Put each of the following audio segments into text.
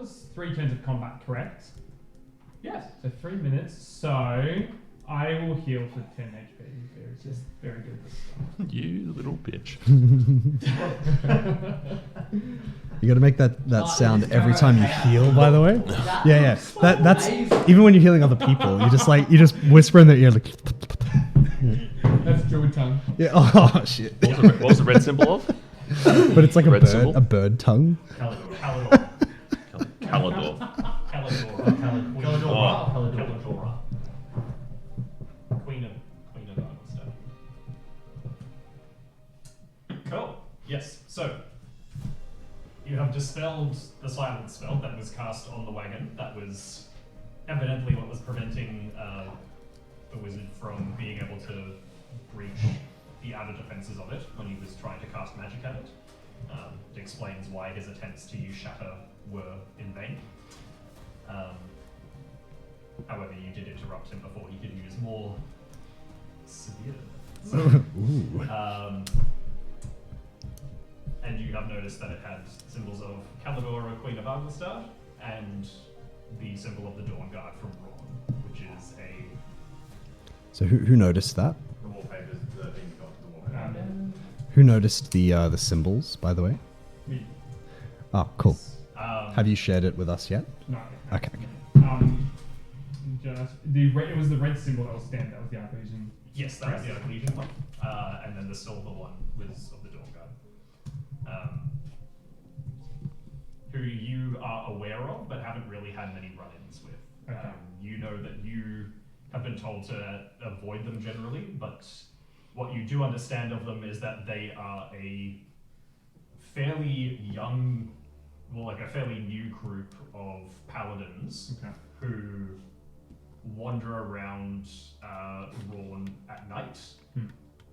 was 3 turns of combat, correct? Yes. So 3 minutes. So I will heal for 10 HP. It's just very good. You little bitch. You got to make that sound every time you heal. By the way, yeah. That's even when you're healing other people. You just whisper in their ear like. That's druid tongue. Yeah. Oh shit. What was the red symbol of? But it's like Red symbol? a bird tongue. Calador. Calador. Caladora. Queen of Argostad. Cool. Yes. So you have dispelled the silence spell that was cast on the wagon. That was evidently what was preventing the wizard from being able to breach the outer defenses of it when he was trying to cast magic at it. It explains why his attempts to use Shatter were in vain. However, you did interrupt him before he could use more severe. And you have noticed that it had symbols of Caladora, Queen of Argostad, and the symbol of the Dawn Guard from Ron, which is a... So who noticed that? The wallpapers that are being got to the wallpaper. Who noticed the symbols, by the way? Me. Oh, cool. Um, Have you shared it with us yet? No. Okay. It was the red symbol that was standing. That was the Archlegion. Yes, that was the Archlegion one. And then the silver one was of the Dawn Guard. Who you are aware of, but haven't really had many run-ins with. Okay. You know that you have been told to avoid them generally, but what you do understand of them is that they are a fairly young, well, like a fairly new group of paladins who wander around Rawn at night,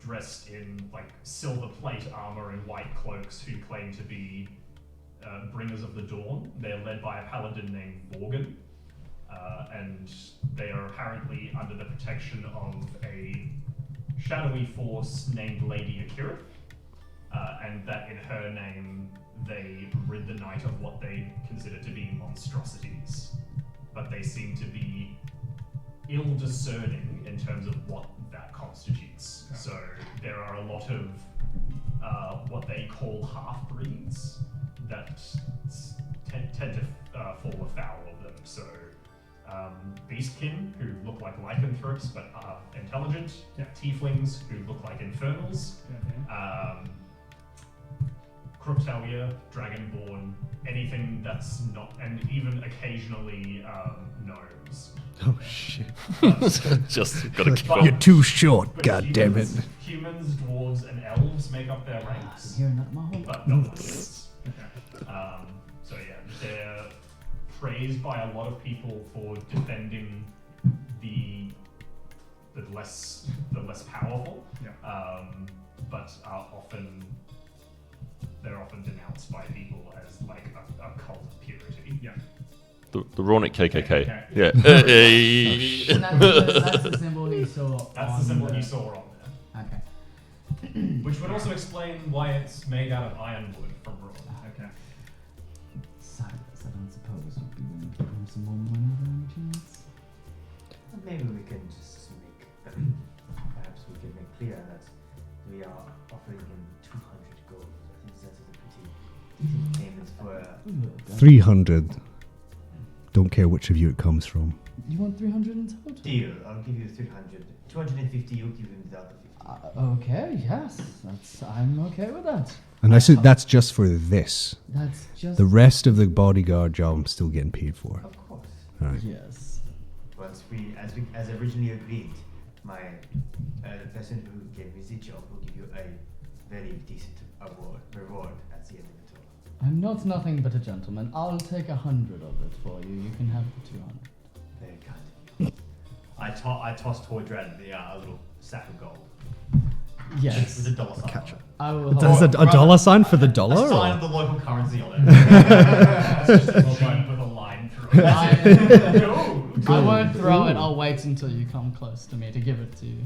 dressed in like silver plate armor and white cloaks, who claim to be bringers of the dawn. They're led by a paladin named Morgan, and they are apparently under the protection of a shadowy force named Lady Akira, and that in her name they rid the night of what they consider to be monstrosities. But they seem to be ill-discerning in terms of what that constitutes. So there are a lot of what they call half-breeds that tend to fall afoul of them. So beastkin, who look like lycanthropes but are intelligent, tieflings, who look like infernals, Cryptalia, dragonborn, anything that's not, and even occasionally gnomes. Oh shit! Just gotta keep You're on. too short. God damn it! Humans, dwarves, and elves make up their ranks, but not wizards. So yeah, they're praised by a lot of people for defending the less powerful, but they're often denounced by people as like a cult of purity. Yeah. The Rornick KKK. Yeah. That's the symbol you saw. That's the symbol you saw on there. Okay. Which would also explain why it's made out of ironwood from Raw. Okay. Silas, I don't suppose would be willing to give him some more money by any chance? Maybe we can just make, perhaps we can make clear that we are offering him 200 gold. I think that's a pretty payment for 300. Don't care which of you it comes from. You want 300 in total? deal. I'll give you 300. 250, you'll give him the other 50. Okay, yes. I'm okay with that. And I said that's just for this. That's just... The rest of the bodyguard job I'm still getting paid for. Of course. All right. Yes. Once as originally agreed, the person who gave me the job will give you a very decent reward at the end of it all. I'm not nothing but a gentleman. I'll take 100 of it for you. You can have the 200. Very kind. I tossed Tordred a little sack of gold. Yes. With a dollar sign. Catch it. I will That's a dollar sign for the dollar? A sign or? of the local currency on it. It's just a G with a line through it. I won't throw it. I'll wait until you come close to me to give it to you.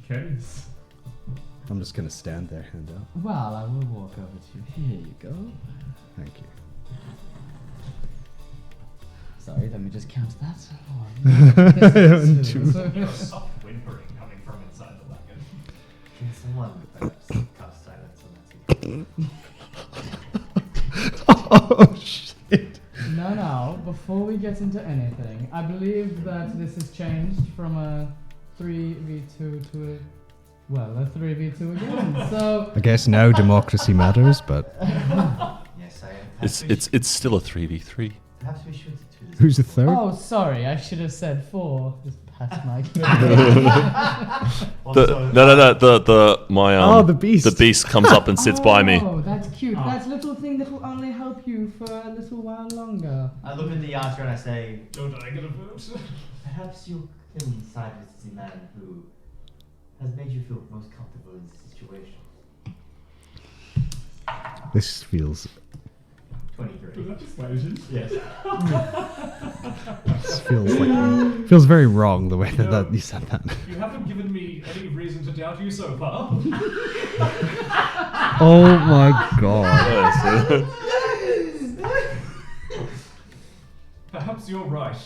Okay. I'm just going to stand there, hand out. Well, I will walk over to you. Here you go. Thank you. Sorry, let me just count that. Two. You know, soft whimpering coming from inside the wagon. Can someone cast silence on that? Oh shit. No, before we get into anything, I believe that this has changed from a 3v2 to a 3v2 again. So I guess now democracy matters, but Yes, I am. It's still a 3v3. Perhaps we should do this. who's the third? oh, sorry, I should have said 4. Just pat my Oh, the beast. The beast comes up and sits by me. Oh, that's cute. That's a little thing that will only help you for a little while longer. I look at the archer and I say, Don't I get a vote? perhaps you can side with the man who has made you feel most comfortable in this situation. This feels 23. Persuasion? Yes. this feels very wrong the way that you said that. You haven't given me any reason to doubt you so far. Oh my god. Perhaps you're right.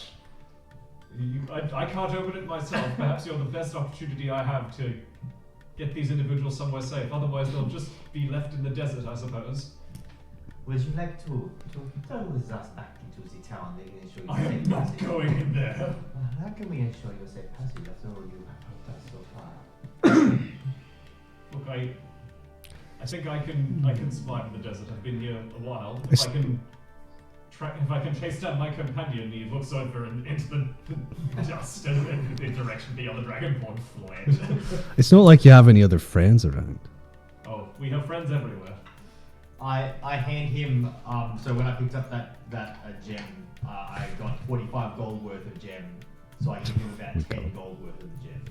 I can't open it myself. Perhaps you're the best opportunity I have to get these individuals somewhere safe. Otherwise, they'll just be left in the desert, I suppose. Would you like to travel with us back into the town and ensure I your am safe not passage? going in there. How can we ensure your safe passage after all you have helped us so far? Look, I think I can survive in the desert. I've been here a while. If I can chase down my companion, he looks over and into the dust and in the direction the other dragonborn fled. It's not like you have any other friends around. Oh, we have friends everywhere. I hand him, so when I picked up that gem, I got 45 gold worth of gem, so I give him about 10 gold worth of the gem.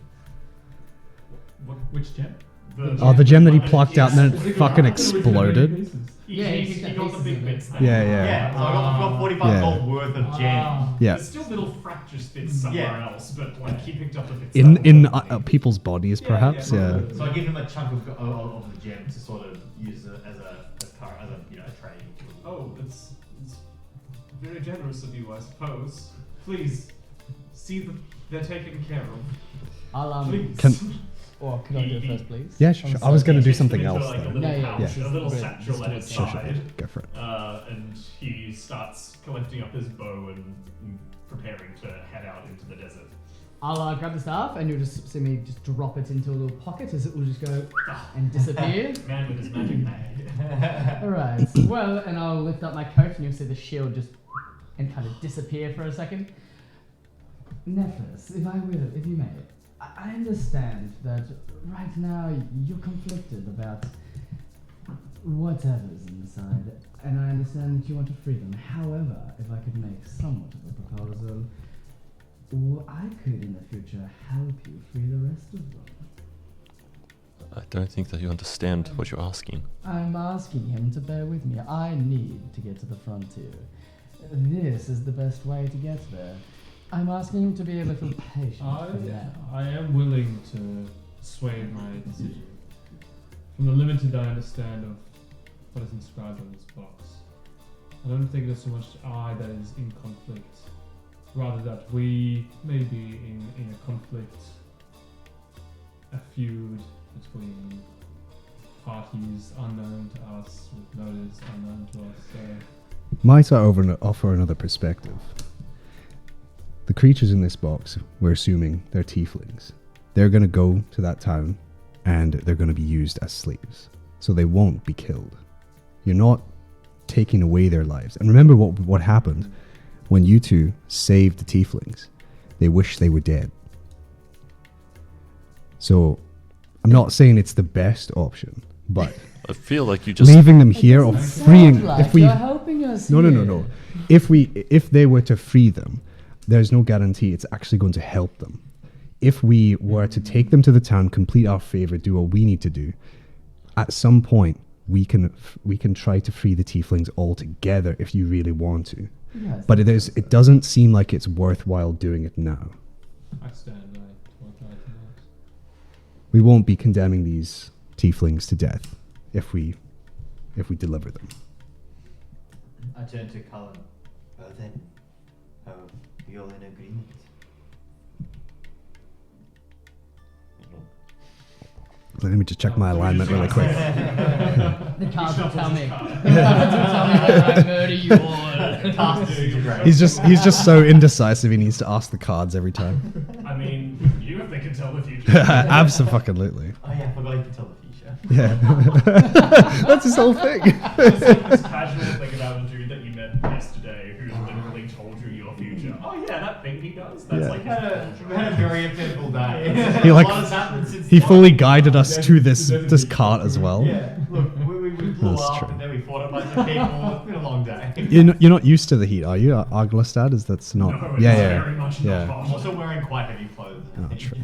Which gem? The gem that he plucked out and then it fucking exploded. Yeah, he got the big bits there. Yeah. So I got 45 Yeah. gold worth of gem. Yeah. There's still little fractious bits somewhere else, but like he picked up the bits. In people's bodies, perhaps. Yeah. So I give him a chunk of the gem to sort of use as a trading tool. Oh, it's very generous of you, I suppose. Please, see that they're taken care of. I'll Please. Or could I do it first, please? Yeah, sure. I was gonna do something Into, else like, a though. little Yeah. pouch, Yeah. a little Great. satchel at his Sure. side. Go for it. And he starts collecting up his bow and preparing to head out into the desert. I'll grab the staff and you'll just see me just drop it into a little pocket as it will just go and disappear. Man with his magic bag. Alright, well, and I'll lift up my coat and you'll see the shield just and kind of disappear for a second. Nephis, if you may, I understand that right now you're conflicted about whatever's inside, and I understand that you want to free them. However, if I could make somewhat of a proposal, I could in the future help you free the rest of them. I don't think that you understand what you're asking. I'm asking him to bear with me. I need to get to the frontier. This is the best way to get there. I'm asking him to be a little patient for now. I am willing to sway my decision. From the limited I understand of what is inscribed on this box, I don't think there's so much I that is in conflict. Rather that we may be in a conflict, a feud between parties unknown to us, with motives unknown to us. So Might I offer another perspective? The creatures in this box, we're assuming they're tieflings. They're going to go to that town and they're going to be used as slaves. So they won't be killed. You're not taking away their lives. And remember what happened when you two saved the tieflings. They wish they were dead. So I'm not saying it's the best option, but I feel like you just leaving them here or freeing... Like if we, you're helping us no. here. If they were to free them, there's no guarantee it's actually going to help them. If we were to take them to the town, complete our favor, do what we need to do, at some point we can try to free the tieflings altogether if you really want to. Yes, But it doesn't seem like it's worthwhile doing it now. I stand by what I tonight. We won't be condemning these tieflings to death if we deliver them. I turn to Cullen. Well then, Are we all in agreement? Let me just check my alignment really quick. The cards will tell me. Card. The cards will tell me whether I murder you all. Cast disintegrate. He's just so indecisive. He needs to ask the cards every time. I mean, you if they can tell the future. Absolutely. Oh yeah, I forgot you can tell the future. Yeah. That's his whole thing. Just like this casual thing about a dude that you met yesterday who literally told you your future. Oh yeah, that thing he does. That's Yeah. like We had a very eventful day. He, like, a lot has happened since He then. fully guided us to this cart as well. Yeah, look, we blew That's up true. and then we fought a bunch of people. It's been a long day. You're not used to the heat, are you? Arglestad is that's not. No, it's yeah, very much yeah. not I'm hot. also wearing quite heavy clothes, I Oh, think. true.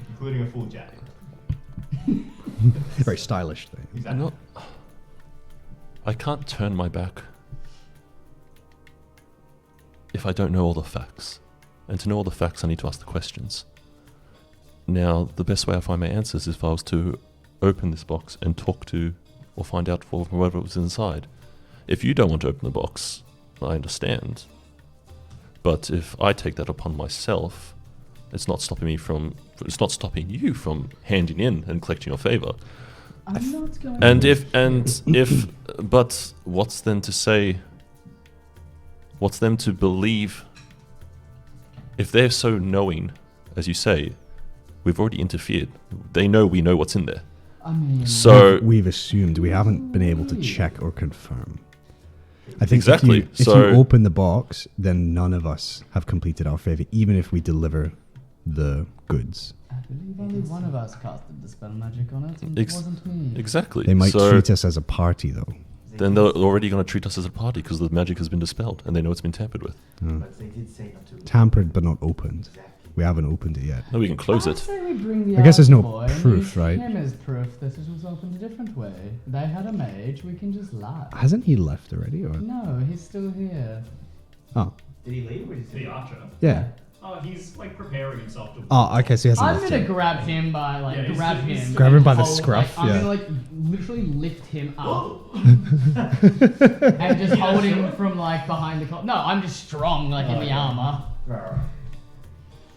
Including a full jacket. Very stylish thing. Exactly. Not. I can't turn my back if I don't know all the facts. And to know all the facts, I need to ask the questions. Now, the best way I find my answers is if I was to open this box and talk to or find out from whatever was inside. If you don't want to open the box, I understand. But if I take that upon myself, it's not stopping you from handing in and collecting your favor. I'm not going And to. if but what's then to say? What's them to believe? If they're so knowing, as you say, we've already interfered. They know we know what's in there. I mean, So We've assumed. We haven't been able to check or confirm. I think Exactly, if you so- open the box, then none of us have completed our favor, even if we deliver the goods. I believe only one of us casted Dispel Magic on it, and it Ex- wasn't me. exactly. They might so treat us as a party, though. then they're already going to treat us as a party because the magic has been dispelled and they know it's been tampered with. But they did say not to. Tampered but not opened. Exactly. We haven't opened it yet. No, we can close I it. say we bring the I guess there's no altar boy and proof, use right? him as proof that it was opened a different way. They had a mage. We can just lie. Hasn't he left already? Or No, he's still here. oh, Did he leave or did he The archer. yeah. Oh, he's like preparing himself to. Oh, okay. So he hasn't I'm left gonna yet. grab him by like Yeah, he's grab just- he's him. Grab him by the hold, scruff, Like, I'm yeah. gonna like literally lift him up Oh. and just hold him from like behind the clock. No, I'm just strong like in the armor. Right.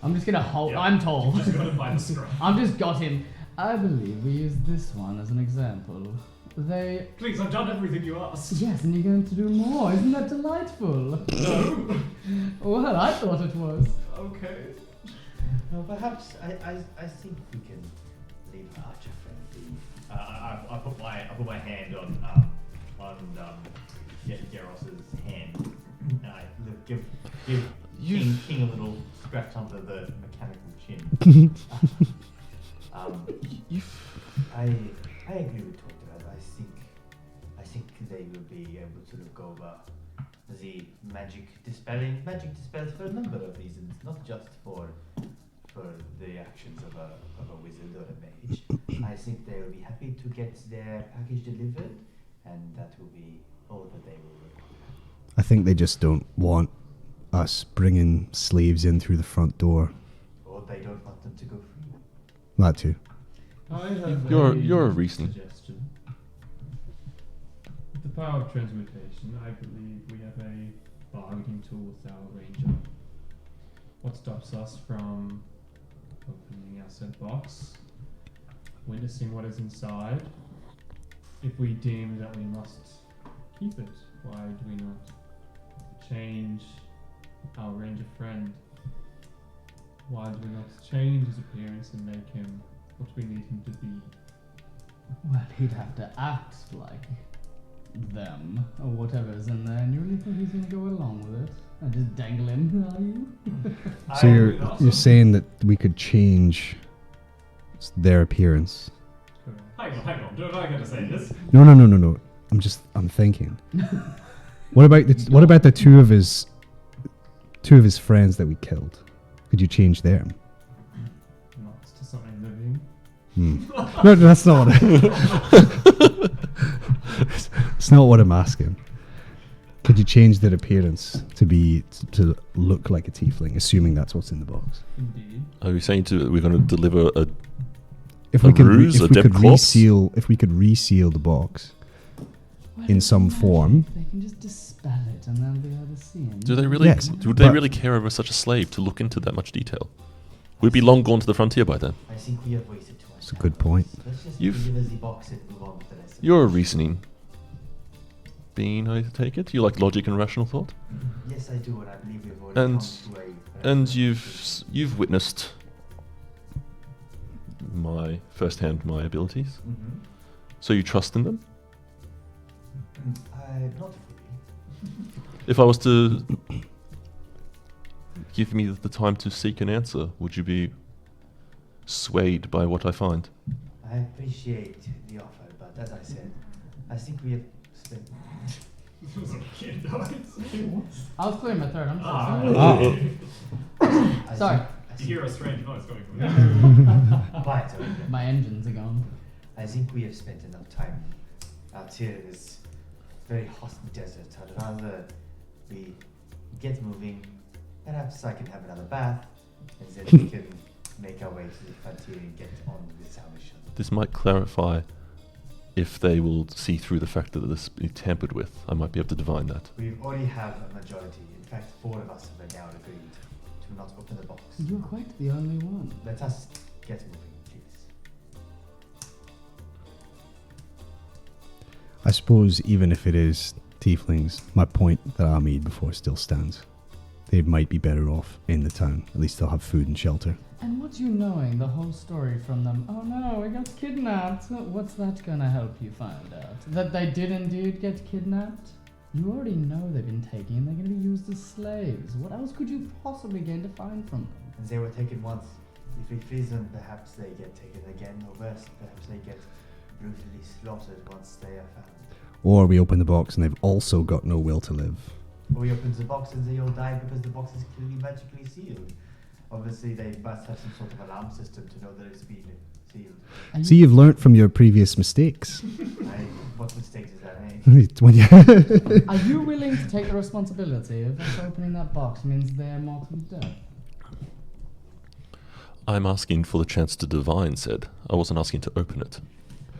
I'm just gonna hold. Yeah. I'm tall. Just got him by the scruff. I've just got him. I believe we use this one as an example. They. Please, I've done everything you asked. Yes, and you're going to do more. Isn't that delightful? No. Well, I thought it was. Okay. No, perhaps I think we can leave our archer friend be. I put my hand on Garos's hand. And I give King a little scratch under the mechanical chin. I agree with Torta. I think they will be able to look over the magic dispelling dispels for a number of reasons, not just for the actions of a wizard or a mage. I think they will be happy to get their package delivered, and that will be all that they will require. I think they just don't want us bringing slaves in through the front door. Or they don't want them to go free. That too. I have You're a reason. suggestion. With the power of transmutation, I believe we have a bargaining tool with our ranger. What stops us from opening our said box, witnessing what is inside? If we deem that we must keep it, why do we not change our ranger friend? Why do we not change his appearance and make him what we need him to be? Well, he'd have to act like them or whatever's in there, and you really think he's gonna go along with it? And just dangle him, are you? So you're saying that we could change their appearance? Correct. Hang on. Don't I get to say this? No. I'm thinking. What about the two of his friends that we killed? Could you change them? Not to something living. No, that's not what it's not what I'm asking. Could you change their appearance to look like a tiefling, assuming that's what's in the box? Indeed. Are we saying we're going to deliver a? If A we could, ruse, a if we dead could corpse? reseal the box, Well, in some imagine form. if they can just dispel it and they'll be able to see him. Do they really? Yes, Would they but- really care over such a slave to look into that much detail? We'd be long gone to the frontier by then. I think we have wasted too much That's a time. good point. Let's just You've- deliver the box and move on with the rest. You're a reasoning being, I take it. You like logic and rational thought, Yes, I do, and I believe we've already And- come to a. and you've witnessed my firsthand my abilities. Mm-hmm. So you trust in them. Not fully. If I was to give me the time to seek an answer, would you be swayed by what I find? I appreciate the offer, but as I said, I think we have spent. I was clearing my throat. I'm so Ah. sorry. I Sorry. think- I You think- hear a strange noise coming from there. Quiet, okay. My engines are gone. I think we have spent enough time out here in this very hot desert. I'd rather we get moving. Perhaps I can have another bath, and then we can make our way to the frontier and get on with our mission. This might clarify if they will see through the fact that this be tampered with. I might be able to divine that. We already have a majority. In fact, 4 of us have now agreed to not open the box. You're quite the only one. Let us get moving, please. I suppose even if it is tieflings, my point that I made before still stands. They might be better off in the town. At least they'll have food and shelter. And what you knowing the whole story from them? Oh no, we got kidnapped. What's that gonna help you find out? That they did indeed get kidnapped? You already know they've been taken and they're gonna be used as slaves. What else could you possibly gain to find from them? And they were taken once. If we freeze them, perhaps they get taken again, or worse, perhaps they get brutally slaughtered once they are found. Or we open the box and they've also got no will to live. Or we open the box and they all die because the box is clearly magically sealed. Obviously, they must have some sort of alarm system to know that it's been sealed. And See, you've learnt from your previous mistakes. What mistakes is that, eh? When you- are you willing to take the responsibility of us opening that box means they're mortally dead? I'm asking for the chance to divine, said. I wasn't asking to open it.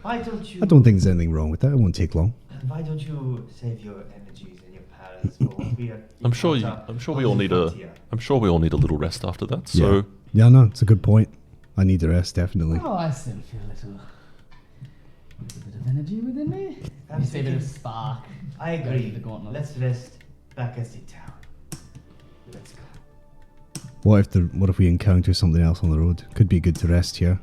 Why don't you? I don't think there's anything wrong with that. It won't take long. Why don't you save your energies and your powers for what we are? I'm sure we all need a little rest after that. So Yeah, no, it's a good point. I need the rest, definitely. Oh, I still feel a little bit of energy within me. You see a bit of spark. I Go agree. for the gauntlet. Let's rest back at the town. Let's go. What if we encounter something else on the road? Could be good to rest here.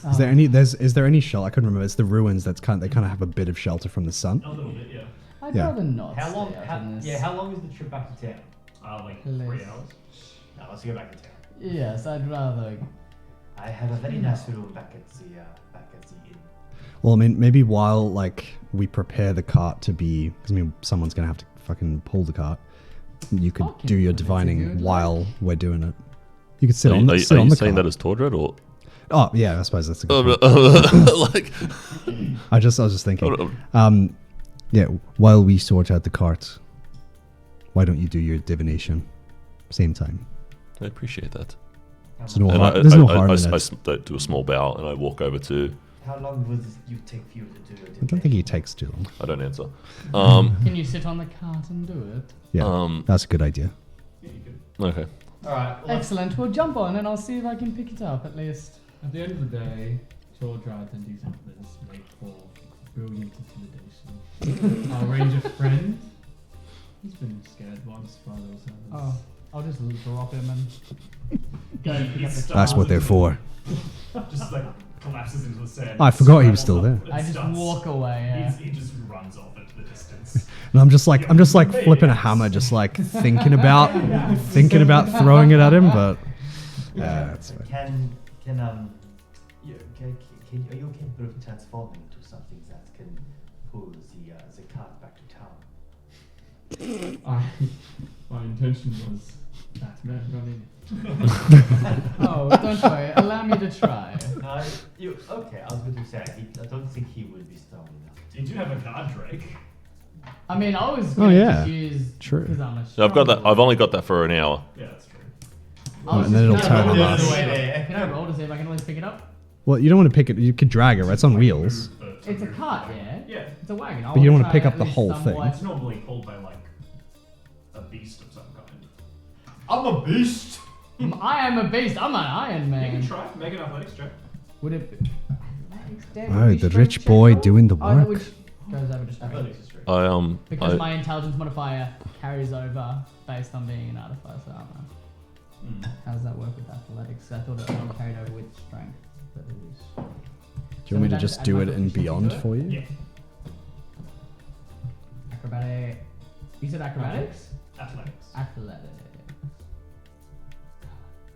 Oh. Is there any shelter? I couldn't remember. It's the ruins they kind of have a bit of shelter from the sun. A little bit, yeah. I'd Yeah. rather not How long? stay out in this. How long is the trip back to town? Like Less. 3 hours. Now let's go back to town. Yes, I'd rather. I have a very nice room back at the inn. Well, I mean, maybe while we prepare the cart to be, because I mean, someone's gonna have to fucking pull the cart. You could Okay, do your that's a divining good while we're doing it. You could sit are on you, the, sit are on you the saying cart. that as Tordred or Oh yeah, I suppose that's a good point. like? I was just thinking. Oh, Yeah, while we sort out the cart, why don't you do your divination same time? I appreciate that. There's no And harm, there's no harm in I it. do a small bow and I walk over to. How long will you take for you to do it? I don't think it takes too long. I don't answer. Can you sit on the cart and do it? Yeah, that's a good idea. Yeah, you could. Okay. Alright, well, Excellent. We'll jump on and I'll see if I can pick it up at least. At the end of the day, Tordred and these others make for brilliant intimidation. Our ranger friend, he's been scared once by those others. Oh, I'll just drop him and go and pick up the That's what they're for. Just collapses into the sand. I forgot he was still there. I just walk away. Yeah. He just runs off into the distance. And I'm just flipping a hammer, just thinking about throwing it at him, but that's fine. are you capable of transforming into something that can pull the cart back to town? My intention was Batman running. Oh, don't worry. Allow me to try. Okay, I was going to say, I don't think he would be strong enough. You do have a guard drake. I mean, I was Oh, going yeah. to use True. because I'm a So I've got that. strong I've only got that for an hour. Yeah, that's true. I was And then it'll just turn gonna on roll us. to see if- Can I roll to see if I can at least pick it up? Well, you don't want to pick it. You could drag it, right? It's on wheels. Move to It's a move the cart, wagon. yeah? Yeah. It's a wagon. But you don't wanna wanna pick try up the at least whole thing. somewhat- It's normally pulled by like a beast of some kind. I'm a beast. I am a beast. I'm an Iron You Man. can try. Make an athletics check. Would it be... Oh, the rich boy doing the Oh, that work. which goes over just Athletics is straight. because I my intelligence modifier carries over based on being an artificer. I don't know. How does that work with athletics? I thought it only carried over with strength. But it is. Do you want me to just do it in beyond for you? Yeah. Acrobatic. You said acrobatics? Athletics. Athletics.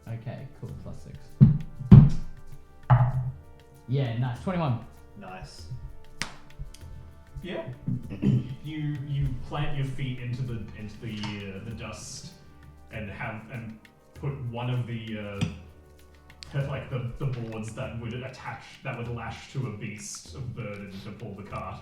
Okay, cool. +6. Yeah, nice. 21. Nice. Yeah. you plant your feet into the dust and put one of the like the boards that would lash to a beast of burden to pull the cart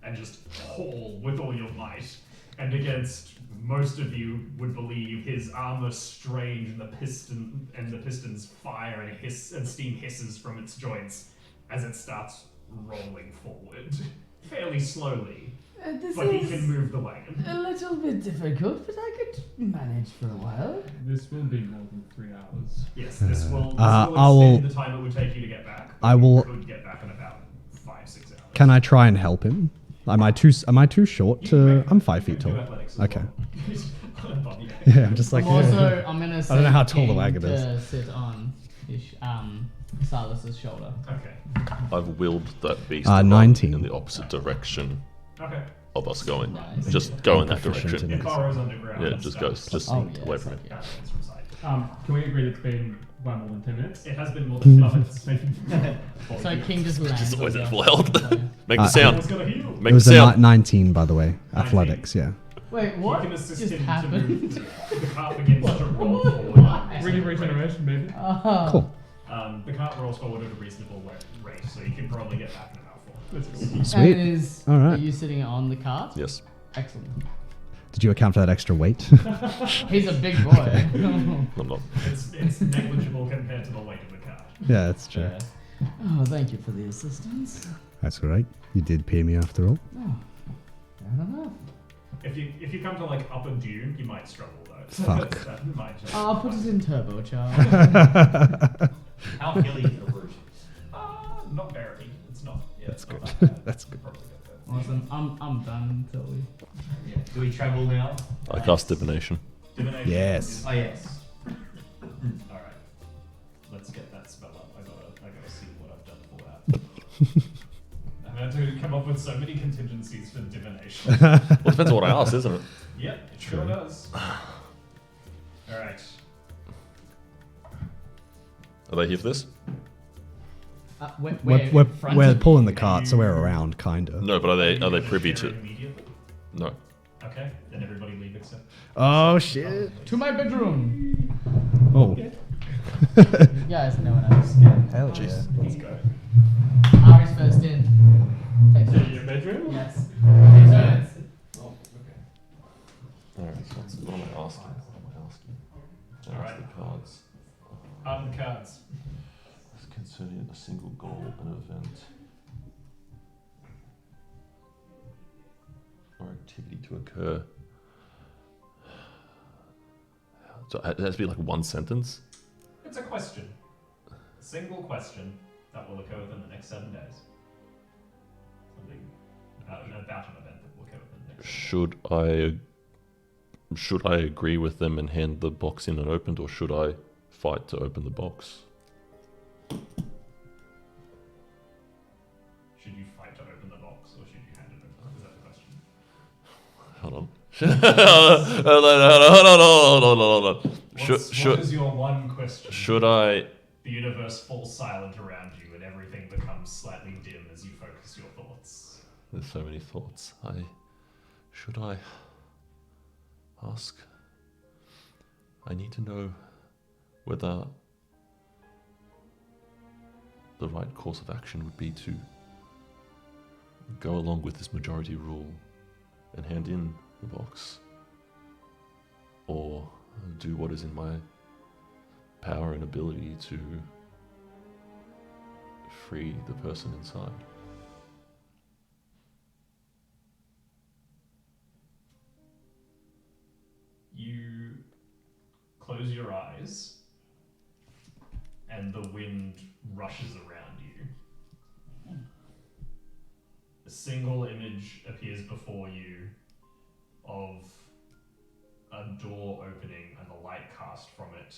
and just haul with all your might. And against most of you would believe his armor strained and the pistons fire and hiss and steam hisses from its joints as it starts rolling forward. Fairly slowly. This But he is can move the wagon. a little bit difficult, but I could manage for a while. This will be more than 3 hours. Yes, this will I extend will- the time it would take you to get back. I You will- could get back in about 5-6 hours. Can I try and help him? Am I too short You to? can I'm 5 you feet can do tall. athletics as Okay. well. Above you. Yeah, I'm just like. I'm also I'm gonna I don't know how send tall the King wagon to is. sit on his, Silas's shoulder. Okay. I've willed that beast Ah, to run 19. in the opposite direction Okay. of us going. Nice. Just go in that Proficient direction. in It burrows underground. Yeah, and just starts goes Oh, yeah, away from it's it. like, barrels from side. Can we agree that it's been way more than 10 minutes? It has been more than 5 minutes. Thank you. So King just lands. Just always on at the- full health. Make the I sound. was gonna heal. It Make the was a sound. 19, by the way. 19. Athletics, yeah. Wait, what You can assist just him to happened? move. The cart begins to roll forward. Why? Regeneration, baby. Oh. Cool. The cart rolls forward at a reasonable rate, so you can probably get back in about 4. Let's go. Sweet. And is, All right. Are you sitting on the cart? Yes. Excellent. Did you account for that extra weight? He's a big boy. I'm not. It's negligible compared to the weight of the cart. Yeah, that's true. Yeah. Oh, thank you for the assistance. That's all right. You did pay me after all. Oh, fair enough. If you come to like Upper Dune, you might struggle though. Fuck. That might just I'll put it in turbocharge. How hilly is the route? Not very. It's not. Yeah, That's it's not good. that bad. That's good. Probably get there. Awesome. I'm done until we. Yeah. Do we travel now? I cast divination. Divination. Yes. Oh yes. All right. Let's get that spell up. I gotta see what I've done for that. I've had to come up with so many contingencies for divination. Well, it depends on what I ask, isn't it? Yep, it sure True. does. All right. Are they here for this? We're pulling the cart, so we're around, kinda. No, but are they privy Share to? immediately? No. Okay, then everybody leave except. Oh shit! To my bedroom. Oh, You guys know what I was. hell Jeez. Let's go. Ari's first in. Takes To turns. your bedroom? Yes. Takes turns. Alright, so what am I asking? Alright. The cards. Art and cards. Concerning a single goal, an event, or activity to occur. So it has to be like one sentence. It's a question. A single question that will occur within the next 7 days. Something about an event that will occur within the next 7 days. Should I agree with them and hand the box in unopened, or should I fight to open the box? Should you fight to open the box, or should you hand it over? Is that the question? Hold on. Hold on. What is your one question? Should I? The universe falls silent around you, and everything becomes slightly dim as you focus your thoughts. There's so many thoughts. Should I ask? I need to know whether the right course of action would be to go along with this majority rule and hand in the box, or do what is in my power and ability to free the person inside. you close your eyes and the wind rushes around you. A single image appears before you of a door opening and the light cast from it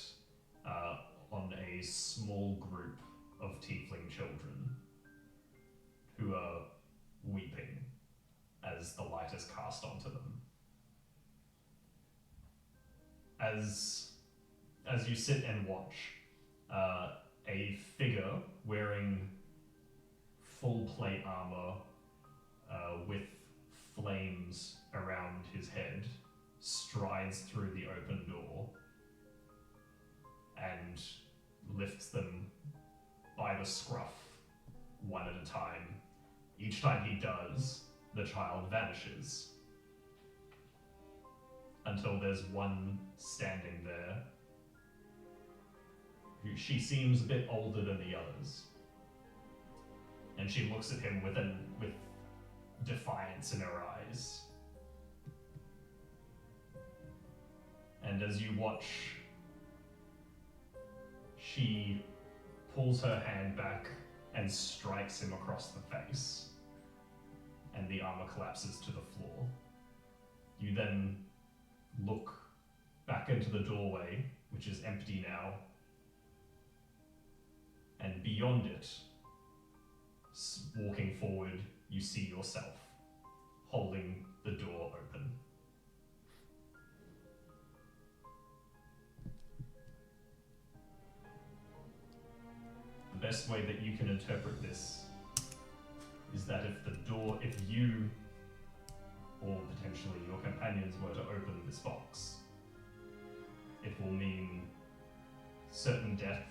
on a small group of tiefling children who are weeping as the light is cast onto them. As you sit and watch, a figure wearing full plate armor with flames around his head strides through the open door and lifts them by the scruff one at a time. Each time he does, the child vanishes until there's one standing there. She seems a bit older than the others, and she looks at him with defiance in her eyes. And as you watch, she pulls her hand back and strikes him across the face, and the armor collapses to the floor. You then look back into the doorway, which is empty now, and beyond it, walking forward, you see yourself holding the door open. The best way that you can interpret this is that if you or potentially your companions were to open this box, it will mean certain death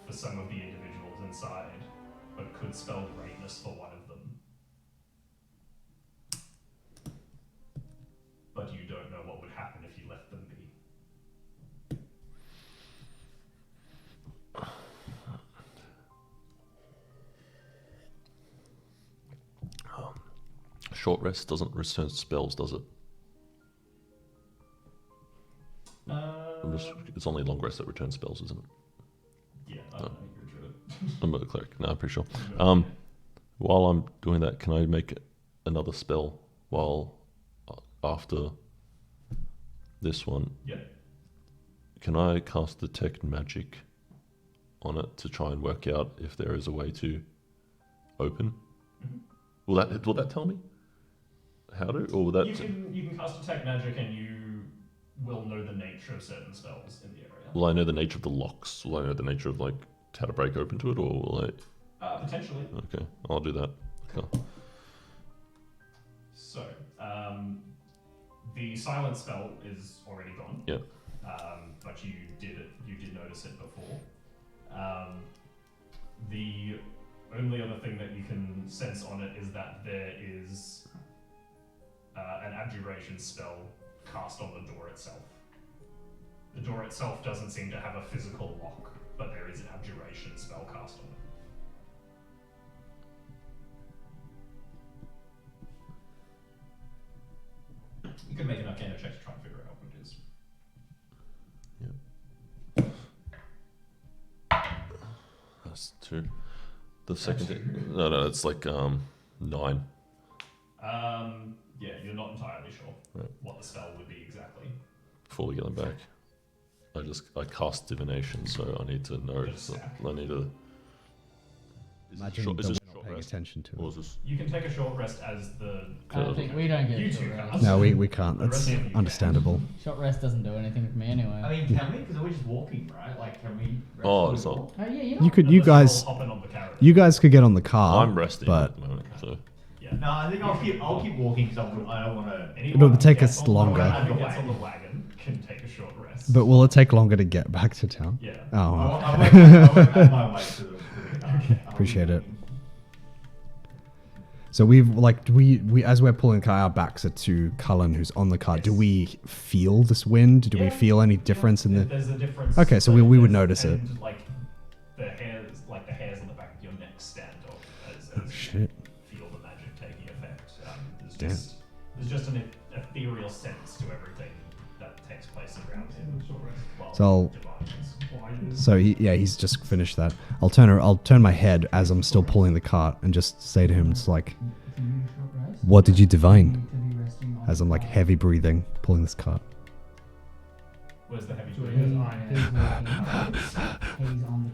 for some of the individuals inside, but could spell greatness for one of them. But you don't know what would happen if you let them be. Short rest doesn't return spells, does it? It's only long rest that returns spells, isn't it? Yeah, I don't know, you're a druid. I'm not a cleric. No, I'm pretty sure. Yeah. While I'm doing that, can I make another spell while after this one? Yeah. Can I cast Detect Magic on it to try and work out if there is a way to open? Mhm. Will that tell me how to, or will that? You can cast Detect Magic and you will know the nature of certain spells in the area. Will I know the nature of the locks? Will I know the nature of like how to break open to it, or will I? Potentially. Okay, I'll do that. Cool. So, the silent spell is already gone. Yep. But you did notice it before. The only other thing that you can sense on it is that there is an abjuration spell cast on the door itself. The door itself doesn't seem to have a physical lock, but there is an abjuration spell cast on it. You can make an Arcana check to try and figure out what it is. That's 2. The second thing, no, it's like 9. Yeah, you're not entirely sure Right. what the spell would be exactly. Before we get them back, I cast divination, so I need to know. Good So stack. I need to. Imagine is that this we're short not paying rest? attention to Or it. is this? You can take a short rest as the I don't think we don't get You a short two rest. can't. No, we can't. The rest That's of you can. understandable. Short rest doesn't do anything for me anyway. I mean, can we? Because we're just walking, right? Like, can we? rest Oh, while we it's not- walk? Oh yeah, you know. You could, Unless you you're guys, all hopping on the carrot. you guys could get on the car. I'm resting but at the moment, so Yeah. No, I think I'll keep walking because I don't want to. Anyone It'll take who gets us on the longer. wagon- who gets on the wagon can take a short rest. But will it take longer to get back to town? Yeah. Oh, I won't add my way to the car. I'll Appreciate be it. walking. so we as we're pulling the car, our backs are to Cullen, who's on the car. Do Yes. we feel this wind? Do we Yeah, feel any yeah, difference in the? There's a difference. Okay, so but we would there's- notice it. and, like the hairs on the back of your neck stand up as Oh, you shit. feel the magic taking effect. Damn. There's just an ethereal sense to everything that takes place So I'll. Divines. So he's just finished that. I'll turn my head as I'm still pulling the cart and just say to him, it's like, what did you divine? As I'm like heavy breathing, pulling this cart. Where's the heavy He's breathing? on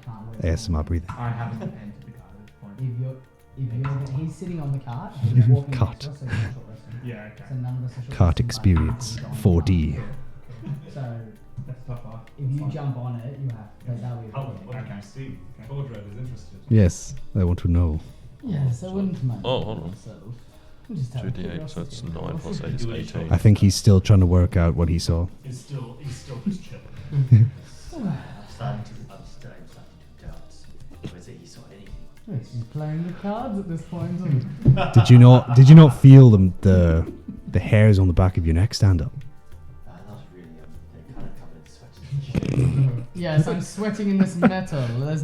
the cart. ASMR breathing. I haven't entered the card at this point. He's sitting on the cart, and you're walking Cart. next to us, so you're not short resting. Yeah, okay. So none of us are short Cart resting, but experience he's on the 4D. cart. So That's tougher. if you jump on it, you have that way. Oh, what did you see? Tordred is interested. Yes, I want to know. Yes, I wouldn't mind. Oh, hold on. myself. Just out of 2d8, so it's curiosity. 9 plus 8 is 18. I think he's still trying to work out what he saw. He's still just chilling. I'm starting to doubt whether he saw anything. Wait, she's playing the cards at this point. Did you not feel the hairs on the back of your neck stand up? Not really. They're kind of covered in sweat. Yes, I'm sweating in this metal. It's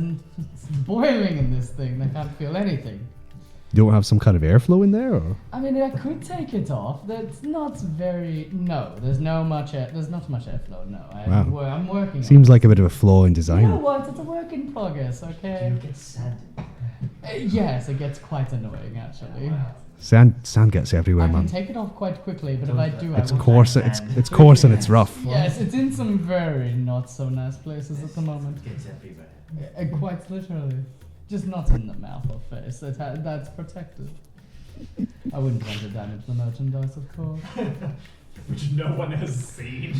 boiling in this thing. I can't feel anything. You don't have some kind of airflow in there, or? I mean, I could take it off. That's not very. No, there's not much airflow. No, Wow. I'm working. Seems on like a bit of a flaw in it. design. You know what? It's a work in progress. Do Okay. you get sand in there? Yes, it gets quite annoying actually. Sand gets I everywhere, can man. take it off quite quickly, but if I do, It's I will. coarse. It's coarse and it's rough. Yes, it's in some very not so nice places at the moment. It gets everywhere. Quite literally, just not in the mouth or face. That's protected. I wouldn't want to damage the merchandise, of course. Which no one has seen.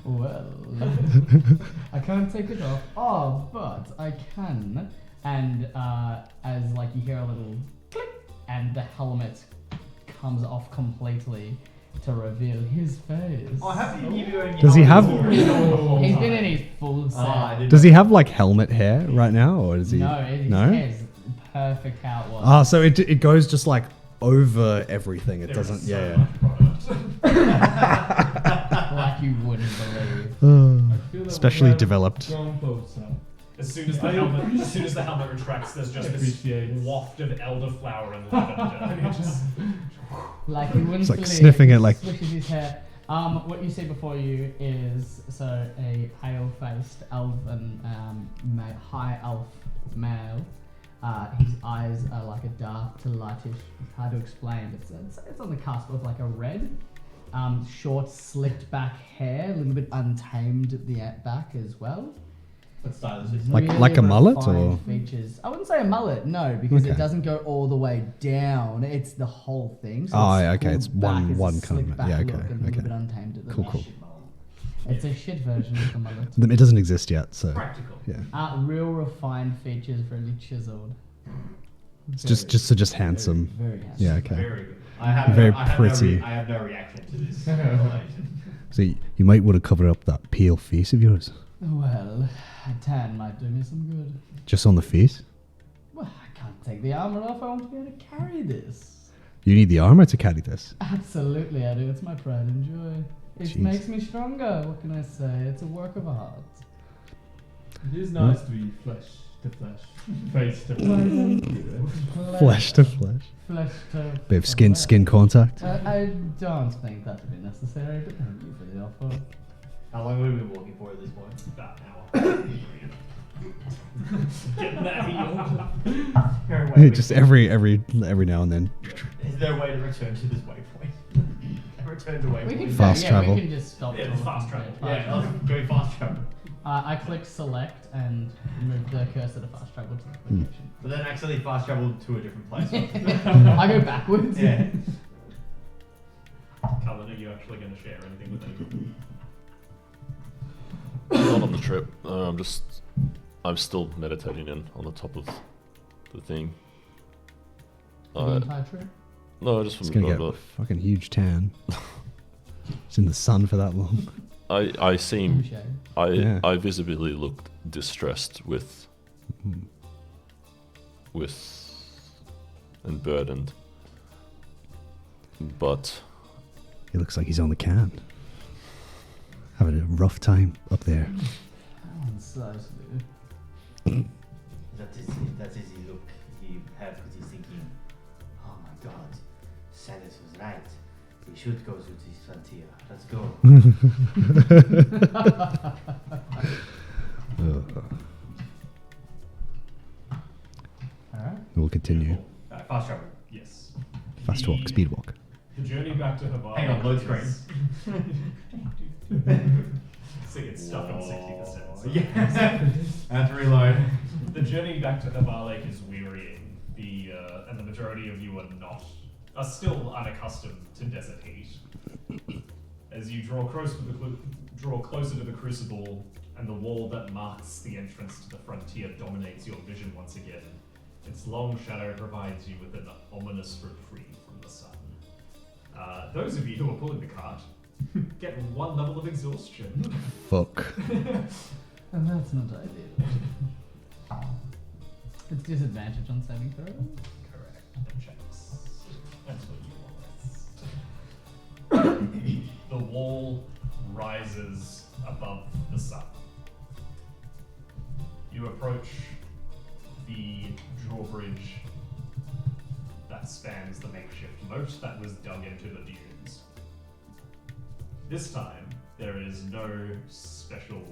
Well, I can't take it off. Oh, but I can. And as like you hear a little click, and the helmet comes off completely to reveal his face. Oh, have you wearing Does he have? He's been in his full set. Does he have like helmet hair right now, or does he? No, his No? hair is perfect how it was. Ah, so it goes just like over everything. It There is doesn't. so Yeah. much product. Like you wouldn't believe. yeah. I feel that Specially we have developed. Gone closer. As soon as the helmet retracts, there's just this Appreciate it. waft of elderflower and lavender. And it just Like you wouldn't It's like believe. sniffing it, like- Swishes his hair. What you see before you is a pale-faced elven, high elf male. His eyes are like a dark to lightish. It's hard to explain. It's on the cusp of like a red. Short, slicked back hair, a little bit untamed at the back as well. What style is it? Like a mullet, refined or? features. I wouldn't say a mullet, no, because Okay. it doesn't go all the way down. It's the whole thing. So Oh, it's yeah, okay, pulled it's back as a one kind slicked of- back yeah, look okay, and a little okay. bit untamed at the Cool, back. cool. It's a shit version of the mullet. It doesn't exist yet, so practical. yeah. Real refined features, very chiseled. It's just handsome. Very handsome. Yeah, okay. Very good. I have Very I have pretty. I have no reaction to this revelation. So you might want to cover up that pale face of yours, Well, a tan might do me some good. just on the face. Well, I can't take the armor off. I want to be able to carry this. You need the armor to carry this. Absolutely, I do. It's my pride and joy. It Jeez. makes me stronger. What can I say? It's a work of art. It is nice to be flesh to flesh, face to face. Flesh to flesh. Flesh to Bit of skin contact. I don't think that would be necessary, but thank you for the offer. How long have we been walking for at this point? About an hour. Getting that heel. Very well. Just every now and then. Is there a way to return to this waypoint? Return to waypoint. We can Fast yeah, travel. We can just stop. Yeah, for a fast little travel. bit. Yeah, I'll go fast travel. I click select and move the cursor to fast travel to the location. But then actually fast travel to a different place. I go backwards. Yeah. Cullen, are you actually going to share anything with anyone? Not on the trip. I'm still meditating on the top of the thing. For the entire trip. No, just It's from gonna get a fucking huge tan. It's in the sun for that long. I seem Touche. Yeah. I visibly looked distressed with and burdened, but He looks like he's on the can. Having a rough time up there. Precisely. That is the look he had because he's thinking, oh my god, Silas was right. We should go to the frontier. Let's go. Alright. We'll continue. Fast travel. Yes. Fast walk, speed walk. The journey back to Havana. Hang on, load is- See, it's stuck on 60%. so- Yeah. And reload. The journey back to Havar Lake is wearying. And the majority of you are still unaccustomed to desert heat. As you draw closer to the crucible, and the wall that marks the entrance to the frontier dominates your vision once again, its long shadow provides you with an ominous reprieve from the sun. Those of you who are pulling the cart get 1 level of exhaustion. Fuck. And that's not ideal. It's disadvantage on saving throw. Correct. And checks. That's what you want. The wall rises above the sun. You approach the drawbridge that spans the makeshift moat that was dug into the dunes. This time, there is no special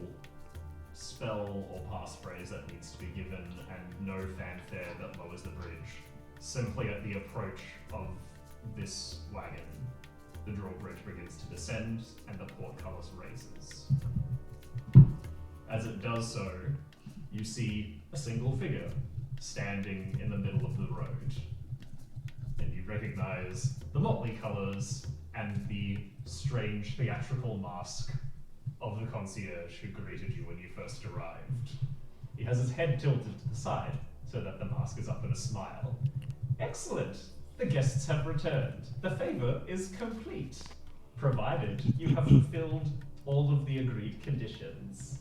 spell or passphrase that needs to be given, and no fanfare that lowers the bridge. Simply at the approach of this wagon, the drawbridge begins to descend and the portcullis raises. As it does so, you see a single figure standing in the middle of the road. And you recognize the motley colours and the strange theatrical mask of the concierge who greeted you when you first arrived. He has his head tilted to the side so that the mask is up in a smile. Excellent! The guests have returned. The favour is complete, provided you have fulfilled all of the agreed conditions.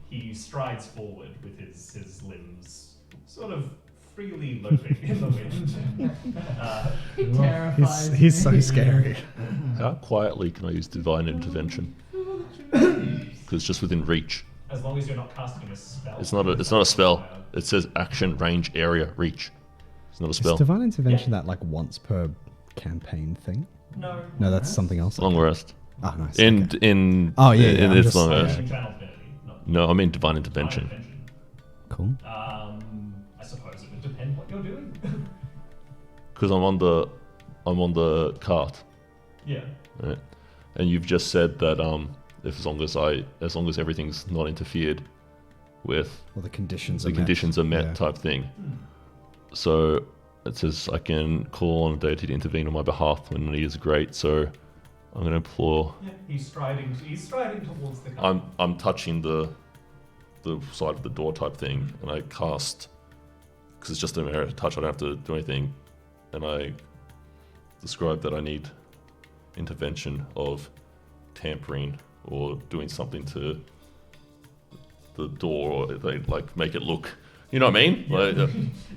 He strides forward with his limbs sort of freely loafing in the wind. He terrifies He's so me. scary. How quietly can I use divine intervention? Because it's just within reach. As long as you're not casting a spell. It's not a spell. It says action, range, area, reach. It's not a Is spell. divine intervention that like once per campaign thing? No. No, that's something else. Long rest. Ah, nice. In okay. in Oh, yeah, in I'm it's just- long yeah. rest. Channel divinity, not No, I mean divine intervention. intervention. Cool. I suppose it would depend what you're doing. Because I'm on the cart, Yeah. right? And you've just said that as long as everything's not interfered with, Well, the conditions. the are conditions are met Yeah. type thing. So it says I can call on a deity to intervene on my behalf when need is great. So I'm going to implore. Yeah. He's striding towards the car. I'm touching the side of the door type thing, and I cast, because it's just a mere touch. I don't have to do anything, and I describe that I need intervention of tampering or doing something to the door, or they like make it look. You know what I mean? Like,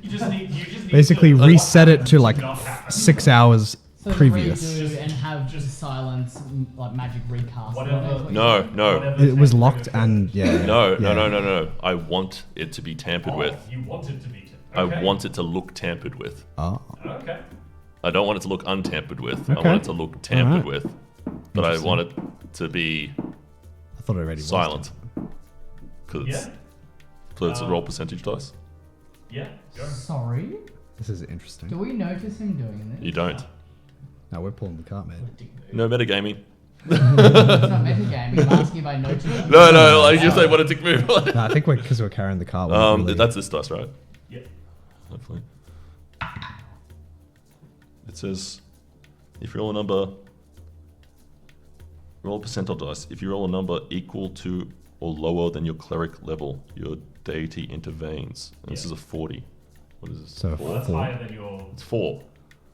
You just need Basically, to reset it to like not happen. 6 hours So previous. redo and have just- silence, like magic recast. Whatever- no. Whatever It was tampering locked occurs. and yeah. No. yeah. I want it to be tampered Oh, with. you want it to be. I want it to look tampered with. Oh, Okay. I don't want it to look untampered with. I Okay. want it to look tampered Alright. with. But I want it to be I thought it already was. silent. Because Yeah. it's a roll percentage dice. Yeah. Go. Sorry? This is interesting. Do we notice him doing this? You don't. No, we're pulling the cart, man. No metagaming. It's not metagaming. I'm asking if I notice him. No, like you say, what a dick move. No, I think because we're carrying the cart. we're not really- That's this dice, right? Yeah. Hopefully. It says, if you roll a number, roll a percentile dice. If you roll a number equal to or lower than your cleric level, your deity intervenes. And this Yeah. is a 40. What is this? So Well, that's 4. higher than your. It's 4.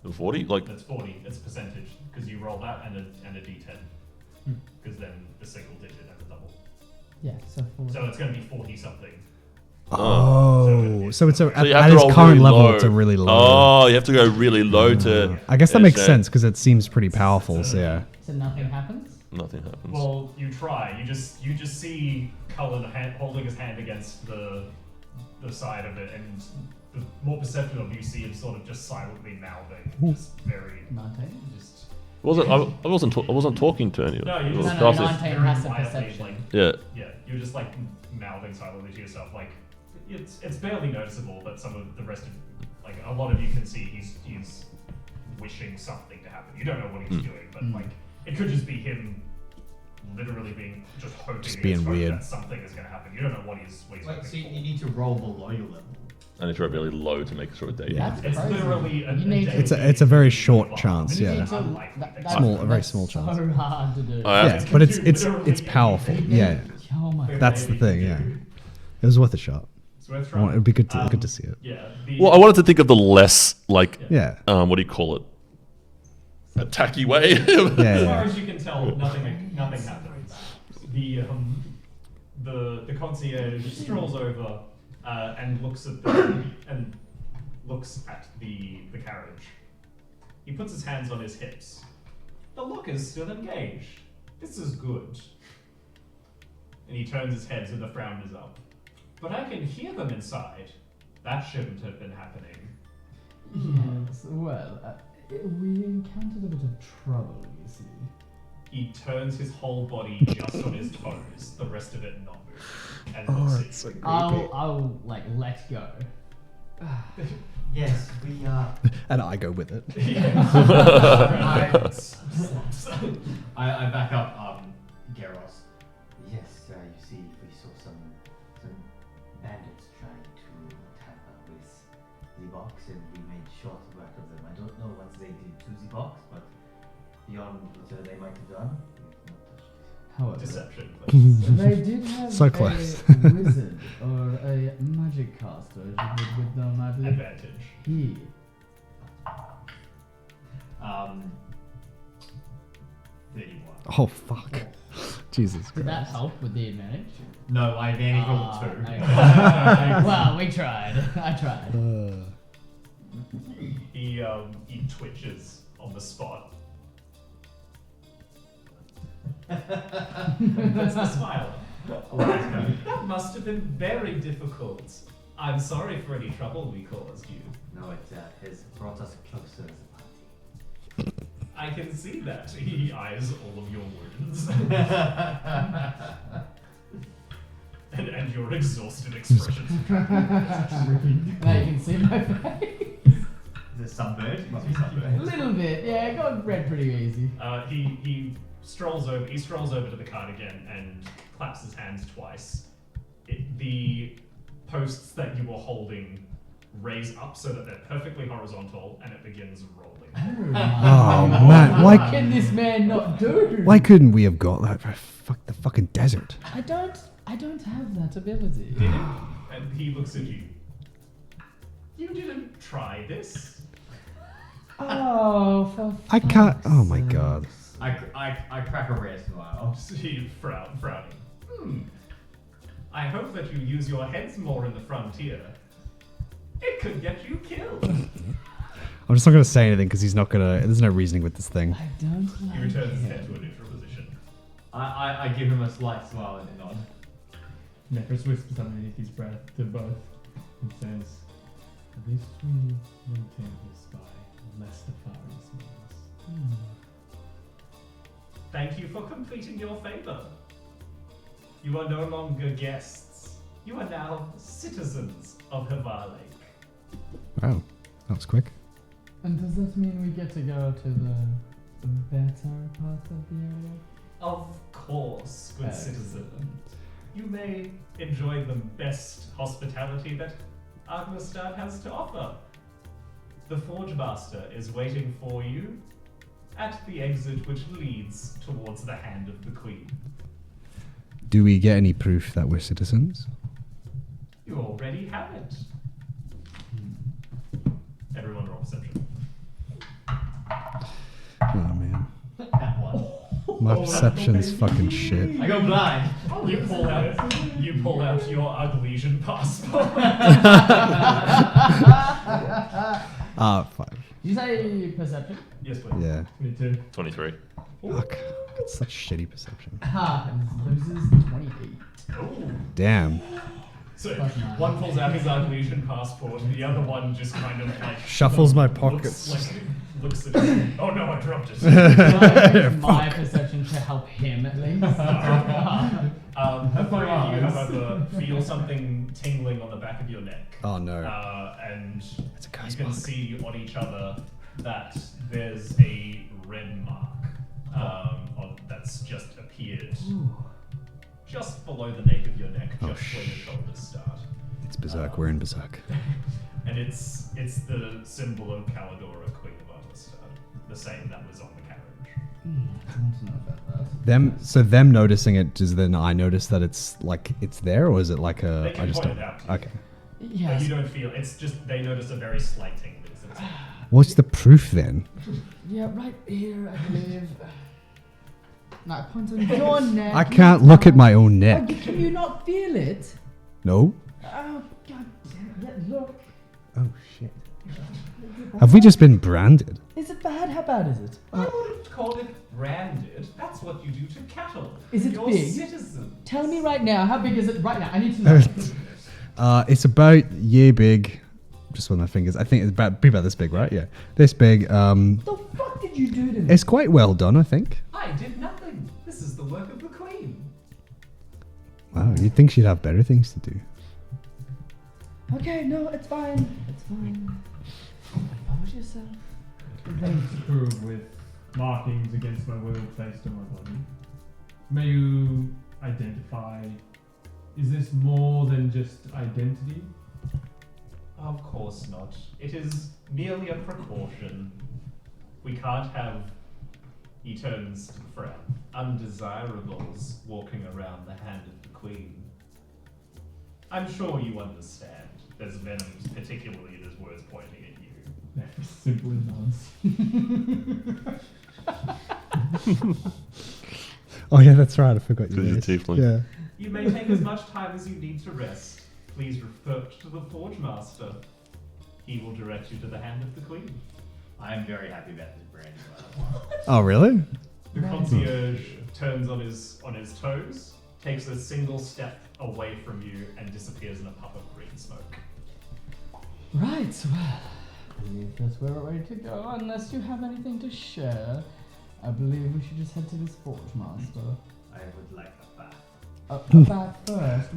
The 40? Like, That's 40. It's a percentage because you roll that and a d10. Because then the single digit and the double. Yeah, so 4. So it's going to be 40 something. Oh, so it's so at you have at to its roll current really level, low. it's a really low. Oh, you have to go really low to. I guess that makes Yeah. sense because it seems pretty powerful. So yeah. So nothing happens? Nothing happens. Well, you try. You just see Cullen holding his hand against the side of it, and the more perceptive of you see him sort of just silently mouthing, just very 19. just I wasn't talking to anyone. No, you It was just No, Darcy. 19 very has a quietly, perception. like, Yeah. yeah, you're just like mouthing silently to yourself. Like it's barely noticeable, but some of the rest of like a lot of you can see he's wishing something to happen. You don't know what he's doing, but like it could just be him literally being just hoping Just in being his hope weird. that something is going to happen. You don't know what he's Wait, hoping so you for. need to roll below your level. I need to roll really low to make sure a day. That's It's crazy. literally You need to- It's a very short chance, It's yeah. unlikely. That's- Small, a very that's small chance. So hard to do. I- Yeah, but it's powerful. Yeah, Oh my. that's the thing. Yeah, it was worth a shot. It's worth It trying. would be good to see it. Yeah. Well, I wanted to think of the less like Yeah, what do you call it? Attacky way. yeah, As far yeah. as you can tell, nothing happens. The concierge strolls over and looks at the carriage. He puts his hands on his hips. The lock is still engaged. This is good. And he turns his head so the frown is up. But I can hear them inside. That shouldn't have been happening. Yes. Well, we encountered a bit of trouble. You see. He turns his whole body just on his toes, the rest of it not moving, and looks at you. I'll like let go. Yes, we are. And I go with it. I back up Garros. Yes, you see, we saw some bandits trying to tamper with the box, and we made short work of them. I don't know what they did to the box, but beyond what they might have done, we've not touched it. However, Deception. Please. they did have So a close. wizard or a magic caster with them, I believe. Advantage. He. 31. Oh fuck, Jesus Did that Christ. help with the advantage? No, I advantage rolled Ah, 2. okay. Well, we tried. I tried. He twitches on the spot. That's the smile. That must have been very difficult. I'm sorry for any trouble we caused you. No, it has brought us closer as a party. I can see that. He eyes all of your wounds. and your exhausted expressions. Now you can see my face. Is it sunburned? Must be A sunburned. little bit. Yeah, it got red pretty easy. He strolls over. He strolls over to the cart again and claps his hands twice. The posts that you were holding raise up so that they're perfectly horizontal, and it begins rolling. Oh man, What can this man not do? why couldn't we have got that for the fucking desert? I don't have that ability. And he looks at you. You didn't try this. Oh, for I can't. fuck's Oh my sake. god. I crack a rare smile. He frowning. I hope that you use your heads more in the frontier. It could get you killed. I'm just not gonna say anything because he's not gonna. There's no reasoning with this thing. I don't He like returns his him. head to a neutral position. I give him a slight smile and a nod. Necros whispers underneath his breath to both and says, "At least we maintain this by less nefarious means." Thank you for completing your favor. You are no longer guests. You are now citizens of Havar Lake. Wow, that was quick. And does that mean we get to go to the better part of the area? Of course, good Excellent. citizen. You may enjoy the best hospitality that Argnestad has to offer. The Forge Master is waiting for you at the exit which leads towards the hand of the Queen. Do we get any proof that we're citizens? You already have it. Everyone roll perception. Oh man, That one. my perception's fucking shit. I go blind. You pull out your Arglesian passport. 5. Did you say perception? Yes, please. Yeah. 22. 23. Fuck. It's such shitty perception. Ha! Loses 28. Oh. Damn. So Plus nine. one pulls out his Arglesian passport, the other one just kind of like Shuffles my looks pockets. like looks at it. Oh no, I dropped it. Can I use my perception to help him at least? The three of you, eyes. however, feel something tingling on the back of your neck. Oh no. And It's a you ghost can mark. see on each other that there's a red mark that's just appeared just below the nape of your neck, Oh, just where your shoulders start. It's Berserk. We're in Berserk. And it's the symbol of Calidora, Queen of Armistad, the same that was on the carriage. I want to know about that. So them noticing it, does then I notice that it's like it's there, or is it like a? They can I just point don't. it out to you. Okay. But Yes. you don't feel, it's just, they notice a very slight tingling. What's the proof then? Yeah, right here, I believe. No, I point on your neck. I can't look at my own Oh, neck. can you not feel it? No. Oh, god damn it. Yeah, look. Oh shit. Have we just been branded? Is it bad? How bad is it? I wouldn't call it branded. That's what you do to cattle. Is it You're big? citizens. Tell me right now, how big is it right now? I need to know. It's about yay big. Just with my fingers. I think it's be about this big, right? Yeah. This big. The fuck did you do to me? It's quite well done, I think. I did nothing. This is the work of the Queen. Wow, you'd think she'd have better things to do. Okay, no, it's fine. It's fine. Compose yourself. Things to prove with markings against my will placed on my body. May you identify, is this more than just identity? Of course not. It is merely a precaution. We can't have Eterns for undesirables walking around the hand of the Queen. I'm sure you understand. There's venom, particularly there's words pointing at you. Simply nods. Oh yeah, that's right. I forgot Because you're tiefling. Yeah. You may take as much time as you need to rest. Please refer to the Forge Master. He will direct you to the hand of the Queen. I am very happy about this brand. Oh really? The concierge turns on his toes, takes a single step away from you, and disappears in a puff of green smoke. Right, well, I believe that we're ready to go. Unless you have anything to share, I believe we should just head to this Forge Master. I would like a bath. A bath first.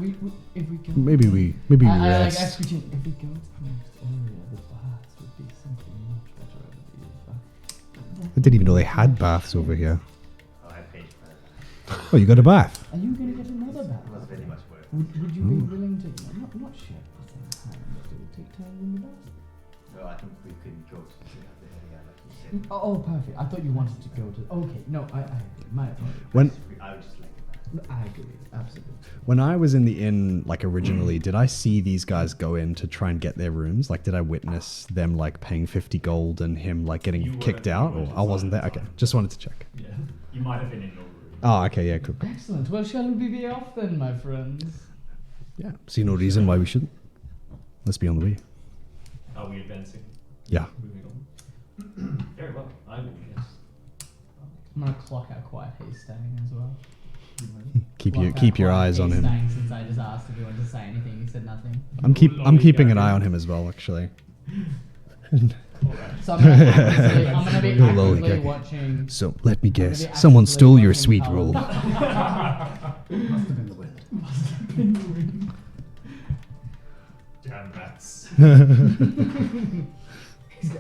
If we go. Maybe we I like rest. executing. If we go to the next area, the baths would be something much better, I believe. I didn't even know they had baths over here. Oh, I paid for that. Oh, you got a bath. Are you going to get another bath? It was very much work. Would you be Ooh. willing to, not share at the same time, but do we take turns in the bath? Well, I think we could go to the area like you said. Oh, perfect. I thought you wanted to go to. Okay, no, I agree. My apologies. When I would just like a bath. No, I agree. Absolutely. when I was in the inn, like originally, did I see these guys go in to try and get their rooms? Like, did I witness them like paying 50 gold and him like You getting weren't- kicked you out? weren't Or I wasn't there. inside Okay, the time. just wanted to check. Yeah. You might have been in your room. Oh, okay, yeah, cool. Excellent. Well, shall we be off then, my friends? Yeah, see no reason why we shouldn't. Let's be on the way. Are we advancing? Yeah. Moving on. Very well. I will, yes. I'm gonna clock out Quiet Haystack as well. Keep Clock out your Quiet eyes on him. Haystack, since I just asked if he wanted to say anything, he said nothing. I'm keeping an eye on him as well, actually. So I'm gonna be You're lolly actively gagging. watching. So let me I'm gonna guess, be someone actively stole your watching sweet Colin. roll. Must have been the wind. Damn rats.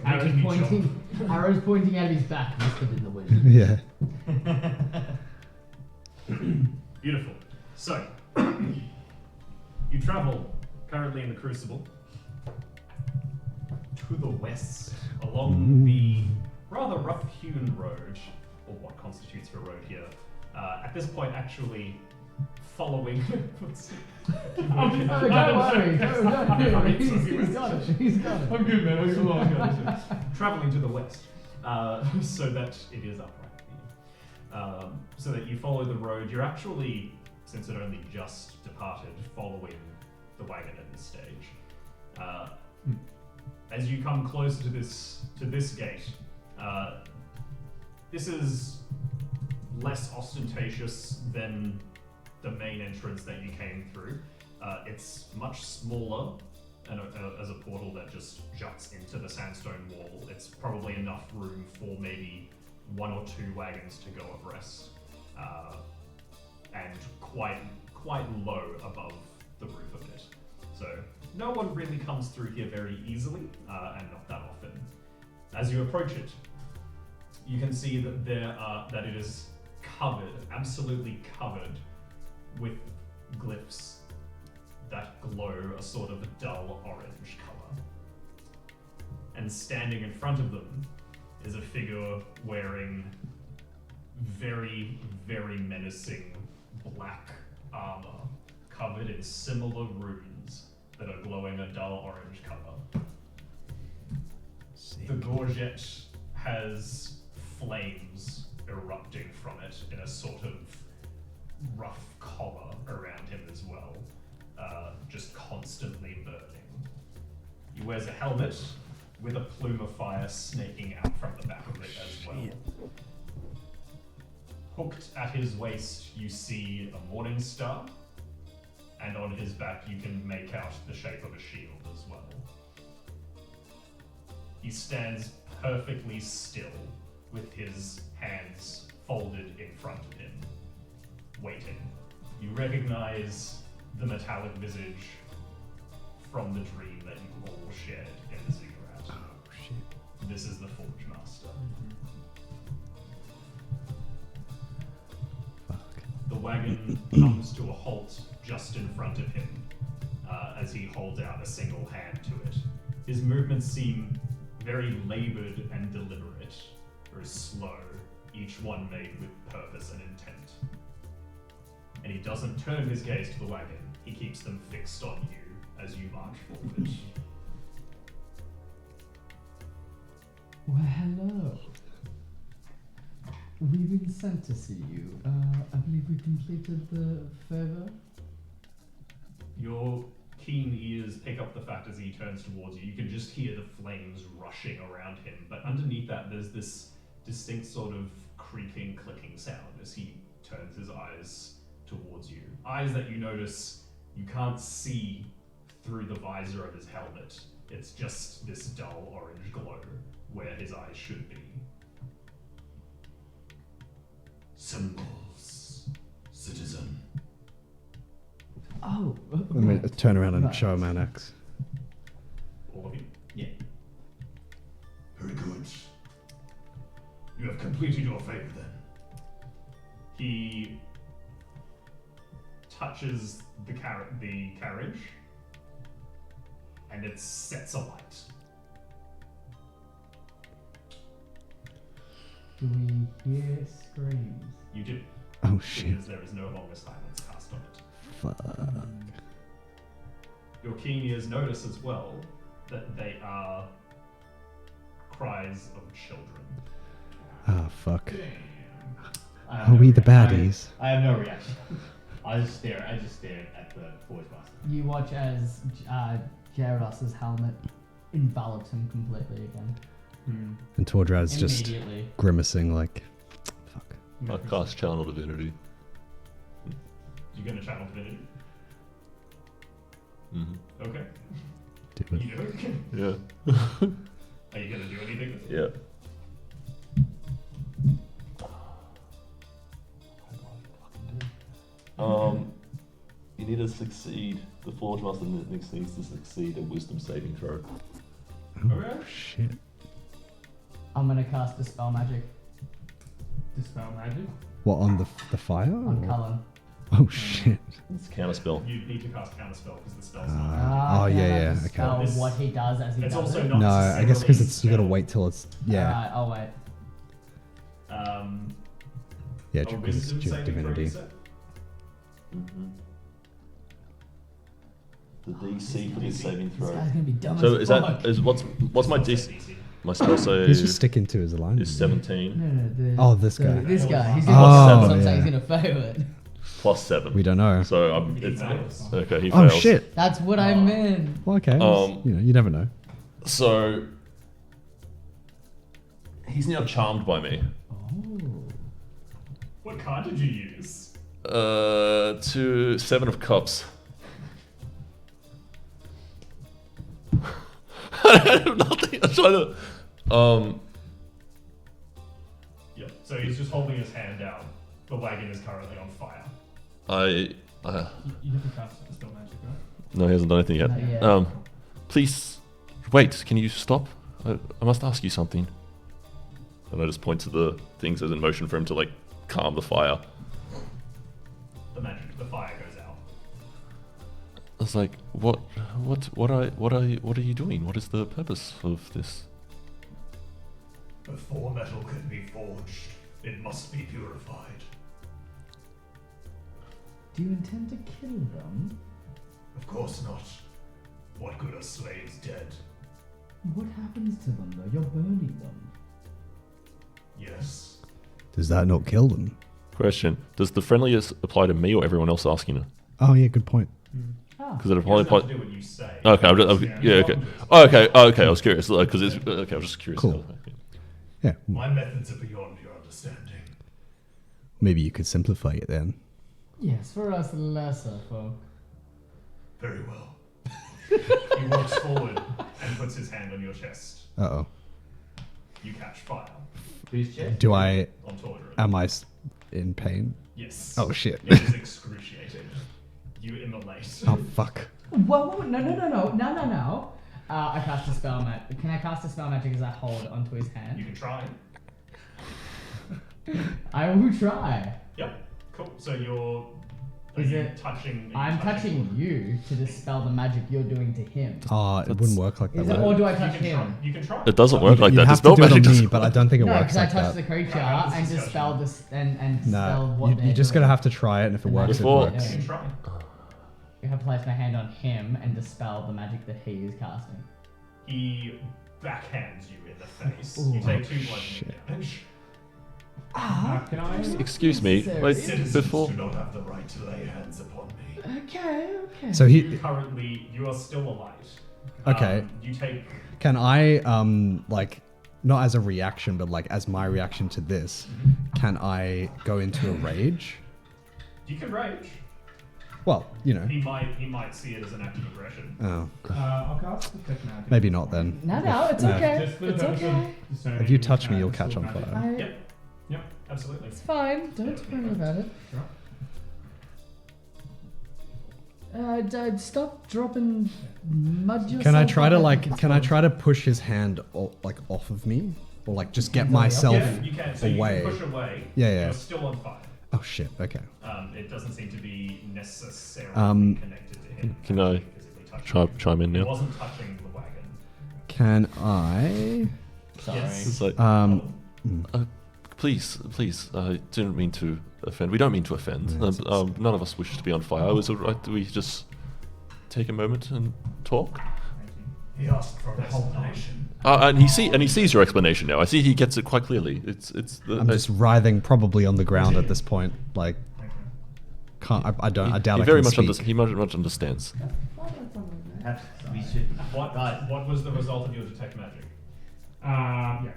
Arrows Making me pointing, arrows pointing out of his back. Must have been the wind. Yeah. Beautiful. So, you travel currently in the Crucible to the west along the rather rough-hewn road, or what constitutes a road here. At this point, actually following. Don't worry. Don't worry. He's got it. He's got it. I'm good, man. I'm good. I'm good. Traveling to the west, so that it is upright for you. So that you follow the road. You're actually, since it only just departed, following the wagon at this stage. As you come closer to this gate, this is less ostentatious than the main entrance that you came through. It's much smaller as a portal that just juts into the sandstone wall. It's probably enough room for maybe 1 or 2 wagons to go abreast, and quite low above the roof of it. So no one really comes through here very easily, and not that often. As you approach it, you can see that that it is covered, absolutely covered, with glyphs that glow a sort of a dull orange color. And standing in front of them is a figure wearing very, very menacing black armor, covered in similar runes that are glowing a dull orange color. The gorget has flames erupting from it in a sort of rough collar around him as well, just constantly burning. He wears a helmet with a plume of fire snaking out from the back of it as well. Hooked at his waist, you see a morning star, and on his back you can make out the shape of a shield as well. He stands perfectly still with his hands folded in front of him, waiting. You recognize the metallic visage from the dream that you all shared in the ziggurat. Oh shit. This is the Forge Master. Fuck. The wagon comes to a halt just in front of him, as he holds out a single hand to it. His movements seem very labored and deliberate, very slow, each one made with purpose and intent. And he doesn't turn his gaze to the wagon, he keeps them fixed on you as you march forward. Well, hello. We've been sent to see you. I believe we completed the favor. Your keen ears pick up the fact as he turns towards you. You can just hear the flames rushing around him, but underneath that there's this distinct sort of creaking, clicking sound as he turns his eyes towards you. Eyes that you notice you can't see through the visor of his helmet. It's just this dull orange glow where his eyes should be. Symbols, citizen. Oh, Let me right. turn around and Right. show him an axe. All of you. Yeah. Very good. You have completed your favor then. He touches the carriage, and it sets alight. Do we hear screams? You do, Oh shit. because there is no longer silence cast on it. Fuck. Your keen ears notice as well that they are cries of children. Ah, fuck. I have Are no we the reaction. baddies? I have no reaction. I just stare at the Forge Master. You watch as Gyaros's helmet envelops him completely again. And Tordrad's just Immediately. grimacing like, fuck. I cast Channel Divinity. You're going to channel divinity? Mm-hmm. Okay. Do it. You do? Yeah. Are you going to do anything? Yeah. You need to succeed. The Forge Master needs to succeed a Wisdom saving throw. Okay. Shit. I'm gonna cast Dispel Magic Dispel magic. What, on the fire? on or- Cullen. Oh shit. It's counter spell. You need to cast counterspell because the spell's Oh, can yeah, I yeah, dispel okay. This- what he does as he It's does also it? not No, I guess because necessarily it's you gotta spell. wait till it's Alright, I'll wait. yeah, A because it's wisdom just saving throw, you divinity. said? Mm-hmm. The DC for this saving This throw. guy's gonna be dumb So as is fuck. that what's my Spell DC? save DC. My spell He's save just sticking to his alignment. is 17 No, Oh, this guy. This guy. He's Oh, gonna so I'm saying yeah. he's gonna fail it. plus 7. We don't know. So He it's fails. okay. He Oh fails. shit. That's what I meant. Well, okay. Um, you never know. So he's now charmed by me. Oh. What card did you use? To 7 of Cups. Nothing. I'm trying to. Yeah. So he's just holding his hand out. The wagon is currently on fire. I. You haven't cast the spell magic, right? No, he hasn't done anything yet. Not yet. Please, wait. Can you stop? I must ask you something. And I just point to the things as in motion for him to like calm the fire. The fire goes out. I was like, what are you doing? What is the purpose of this? Before metal can be forged, it must be purified. Do you intend to kill them? Of course not. What good are slaves dead? What happens to them though? You're burning them. Yes. Does that not kill them? Question: does the friendliest apply to me or everyone else asking it? Oh yeah, good point. Ah. Because it It applies. doesn't have to do what you say. Okay, yeah, okay. Oh, okay, I was curious because it's okay. I was just curious. Cool. Yeah, My methods are beyond your understanding. maybe you could simplify it then. Yes, for us lesser folk. Very well. He walks forward and puts his hand on your chest. Uh You catch fire Whose chest? Do I? on Tordurin. Am I in pain? Yes. Oh shit. It is excruciating. You immolate. Oh fuck. Whoa, no. I cast a spell magic. Can I cast a spell magic as I hold onto his You hand? can try. I will try. Yep. Cool. So you're. Is you it- touching? I'm touching you to dispel the magic you're doing to him. Oh, it wouldn't work like that. Is it, would or it? do I You touch can try. him? You can try. It doesn't work like You'd that. have Dispel to do it magic on me, doesn't- but I don't think it No, works because I like touched that. the creature Right, and this is dispel this and dispel No, what they're you're just doing. gonna have to try it, and if it And works, it Before- works. You can try. I have placed my hand on him and dispel the magic that he is casting. He backhands you in the face. Ooh. You take 2 bludgeoning Shit. damage. Can I? Excuse me. Necessary. Wait, Citizens before. do not have the right to lay hands upon me. Okay. So he Currently, you are still alive. Okay. You take. can I like not as a reaction, but like as my reaction to this, can I go into a rage? You can rage. Well, you know. He might see it as an act of aggression. Oh, I'll cast Detect Magic. maybe not then. No, it's No. okay. Just for the It's purpose okay. of discerning, If you touch me, you'll distort catch on magic. fire. Yep, absolutely. It's fine. Don't worry about it. Sure. Stop dropping mud yourself. Can I try to on like? my Can I try to push his hand like off of me, or like just get Hands on the myself? Yeah, you can. So away. you can push away. Yeah, yeah. You're still on fire. Oh shit. Okay. It doesn't seem to be necessarily connected to him. Can I actually physically touching chime in you. It now? wasn't touching the wagon. Can I? Sorry. Yes. It's like, please, I didn't mean to offend. We don't mean to offend. Yeah, None of us wish to be on fire. Was it right that we just take a moment and talk? He asked for an explanation. And he sees your explanation now. I see he gets it quite clearly. It's the. I'm just writhing, probably on the ground at this point. Like, can't. I don't. I doubt he I very can much speak. he very much understands. Perhaps we should. What was the result of your detect magic? Yeah.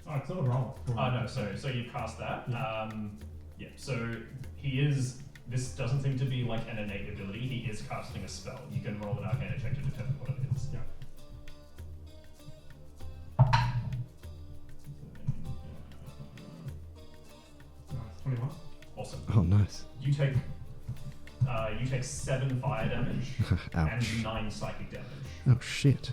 Oh, it's not a roll. No, so you cast that. Yeah, so he is. This doesn't seem to be like an innate ability. He is casting a spell. You can roll an Arcana check to determine what it is. Yeah. Nice. 21. Awesome. Oh, nice. You take 7 fire damage Ouch. and 9 psychic damage. Oh shit.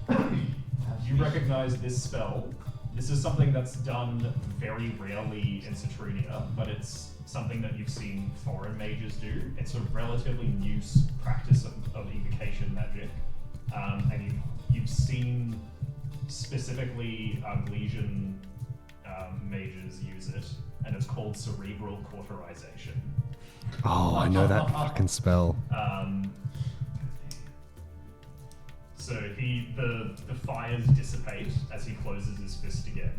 You recognize this spell. This is something that's done very rarely in Satrunia, but it's something that you've seen foreign mages do. It's a relatively new practice of evocation magic, and you've seen specifically Arglesian mages use it, and it's called cerebral cauterization. Oh, I know that fucking spell. So the fires dissipate as he closes his fist again.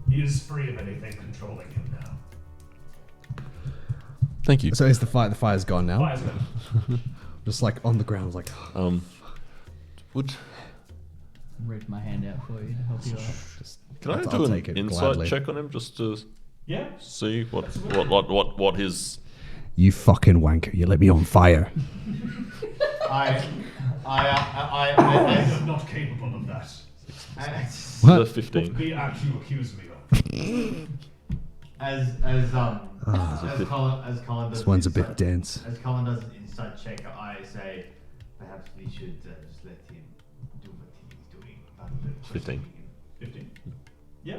He is free of anything controlling him now. Thank you. So is the fire's gone now? Fire's gone. Just like on the ground, like. Would Reach my hand out for you to help you out. Just, can I I'll do an take it insight gladly. check on him just to Yeah. see what his You fucking wanker! You lit me on fire. I am not capable of that. What? The 15. The act you accuse me of. as Colin does This one's a an bit insight- dense. As Colin does an insight check, I say perhaps we should just let him do what he's doing. 15. 15. Yeah,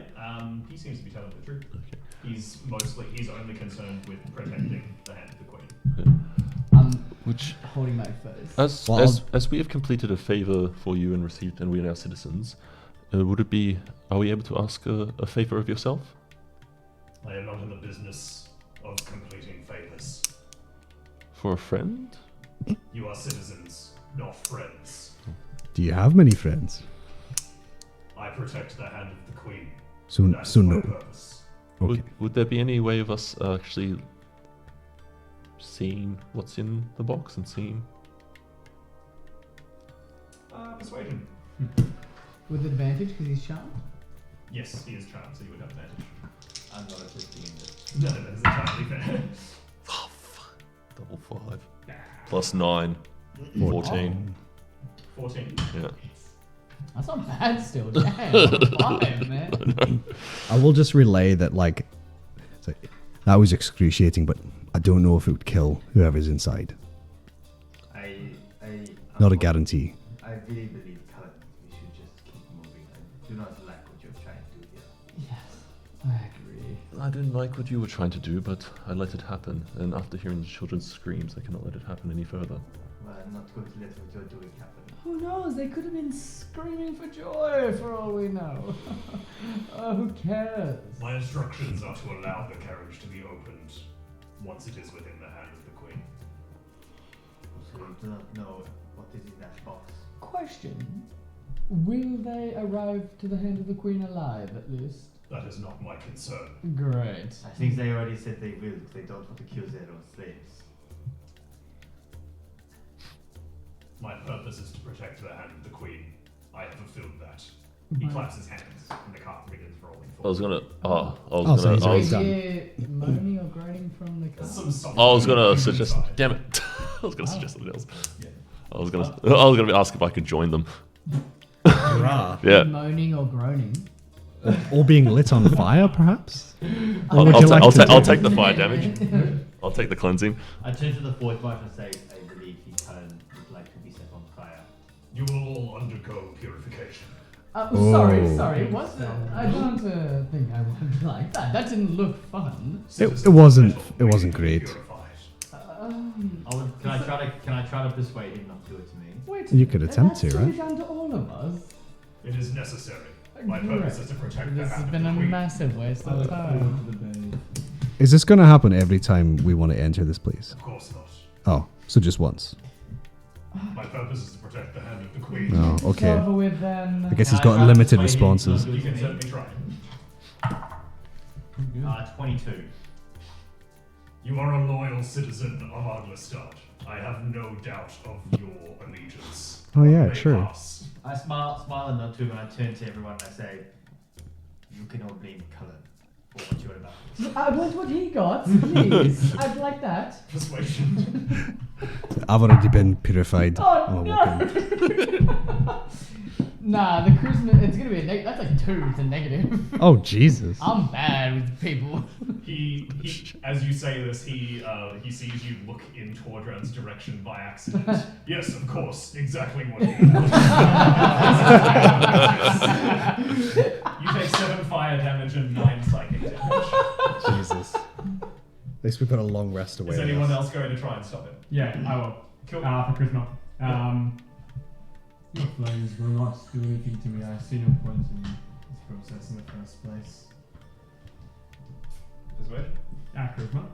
he seems to be telling the truth. Okay. He's only concerned with protecting the hand of the queen. I'm Which, holding my face. as we have completed a favor for you and received, and we are now citizens, are we able to ask a favor of yourself? I am not in the business of completing favors. For a friend? You are citizens, not friends. Do you have many friends? I protect the hand of the queen. So That is my no. purpose. Okay. Would there be any way of us actually seeing what's in the box and seeing? Persuasion. With advantage because he's charmed? Yes, he is charmed, so you would have advantage. I'm not a 15. No, that is entirely fair. Oh, fuck. Double 5. Plus 9. 14. 14. Yeah. That's not bad still. Damn, 5, man. I will just relay that, like, that was excruciating, but I don't know if it would kill whoever's inside. Not a guarantee. I really believe, Colin, we should just keep moving. I do not like what you're trying to do here. Yes, I agree. I didn't like what you were trying to do, but I let it happen. And after hearing the children's screams, I cannot let it happen any further. Well, I'm not going to let what you're doing happen. Who knows? They could have been screaming for joy for all we know. Oh, who cares? My instructions are to allow the carriage to be opened once it is within the hand of the queen. So you do not know what is in that box. Question. Will they arrive to the hand of the queen alive, at least? That is not my concern. Great. I think they already said they will because they don't want to kill their own slaves. My purpose is to protect the hand of the queen. I have fulfilled that. He claps his hands, and the cart begins rolling I was forward. gonna. Oh, so he's So already is done. he moaning or groaning from the car? Some soft I was gonna moaning suggest. inside. Damn it! I was gonna suggest something else. Yeah. I was gonna ask if I could join them. Hurrah. Yeah. Moaning or groaning? Or being lit on fire, perhaps? I'll, would I'll, you ta- like I'll, to ta- do? I'll take the fire damage. I'll take the cleansing. I turn to the fourth wife and say, I believe he would like to be set on fire. You will all undergo purification. Oh. Sorry, what's that? I don't think I would like that. That didn't look fun. It wasn't great. Can I try to persuade him not to do it to me? Wait, You could attempt that's to, be right? done to all of us. It is necessary. My Great. purpose is to protect the This has hand been a of the queen. massive waste I of look forward time. to the day. Is this going to happen every time we want to enter this place? Of course not. Oh, so just once. My purpose is to protect the hand of the queen. Oh, It's okay. over with then. I guess he's Can I got try to limited persuade him responses. not to do You it can to certainly me? try. 22. You are a loyal citizen of Arglestad. I have no doubt of your allegiance. Oh, yeah, May true. pass. I smile and nod to him and I turn to everyone and I say, you can all blame Cullen for what you're about. I want what he got, please. I'd like that. Persuasion. I've already been purified. Oh I'm okay. no! Nah, the charisma, it's gonna be a that's like 2, it's a negative. Oh, Jesus. I'm bad with people. He as you say this, he sees you look in Tordran's direction by accident. Yes, of course. Exactly what You take 7 fire damage and 9 psychic damage. Jesus. At least we put a long rest away. Is on anyone this. else going to try and stop it? Yeah, I will. Cool. For charisma. Your flames will not do anything to me. I see no point in this process in the first place. Persuasion? Charisma,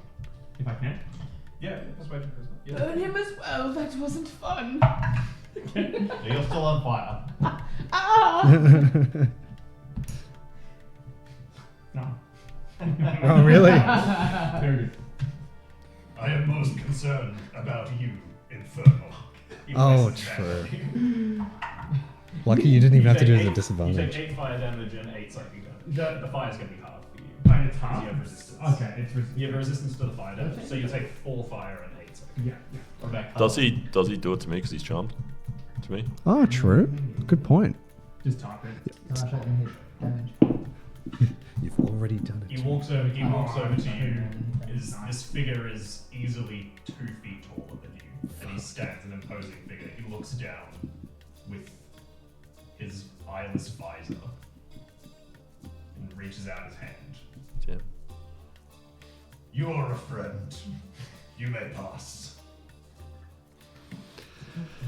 if I can. Yeah, persuasion, charisma. Yeah. Burn him as well, that wasn't fun. You're still on fire. Ah! No. Oh, really? Very good. I am most concerned about you, Infernal. He Oh, presses true. badly. Lucky you didn't even have to do it take at a You disadvantage. take 8 fire damage and 8 psychic damage. The fire's going to be hard for you. Sorry, it's half. You have resistance. Okay, it's You have resistance to the fire damage, Okay. so you take 4 fire and 8 soak. Yeah. What about Does Carl? he do it to me because he's charmed? To me? Oh, true. Good point. Just type it. Can I check my hit damage? You've already done He walks over to you. Is This figure is easily 2 feet taller than you, and he stands an imposing figure. He looks down with his eyeless visor and reaches out his hand. Yeah. You are a friend. You may pass.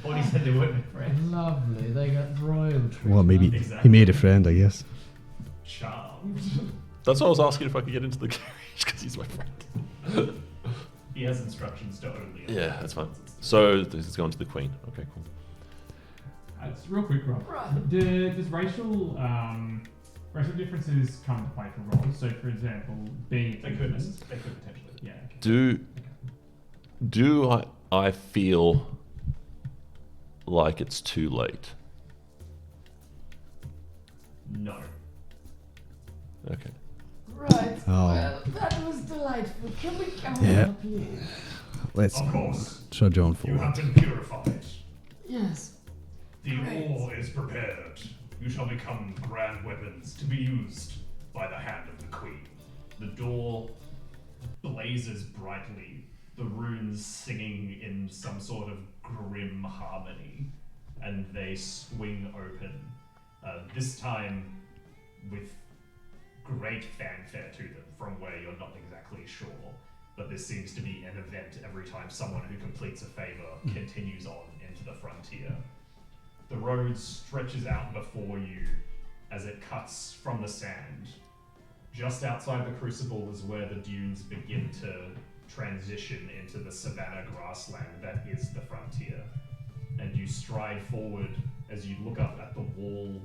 Bonnie said they weren't friends. Lovely. They got royal treatment. Well, maybe Exactly. he made a friend, I guess. Charmed. That's why I was asking if I could get into the carriage because he's my friend. He has instructions to only. Yeah, that's fine. So this is going to the queen. Okay, cool. It's real quick, Rob. Does racial differences come into play for roles? So, for example, being They could potentially. Yeah. Okay. Do I feel like it's too late? No. Okay. Right. Oh. Well, that was delightful. Can we go Yeah. now, please? Let's Of course. trudge on You have forward. been purified. Yes. The Great. ore is prepared. You shall become grand weapons to be used by the hand of the queen. The door blazes brightly, the runes singing in some sort of grim harmony, and they swing open. This time with great fanfare to them from where you're not exactly sure. But this seems to be an event every time someone who completes a favor continues on into the frontier. The road stretches out before you as it cuts from the sand. Just outside the crucible is where the dunes begin to transition into the savanna grassland that is the frontier. And you stride forward as you look up at the wall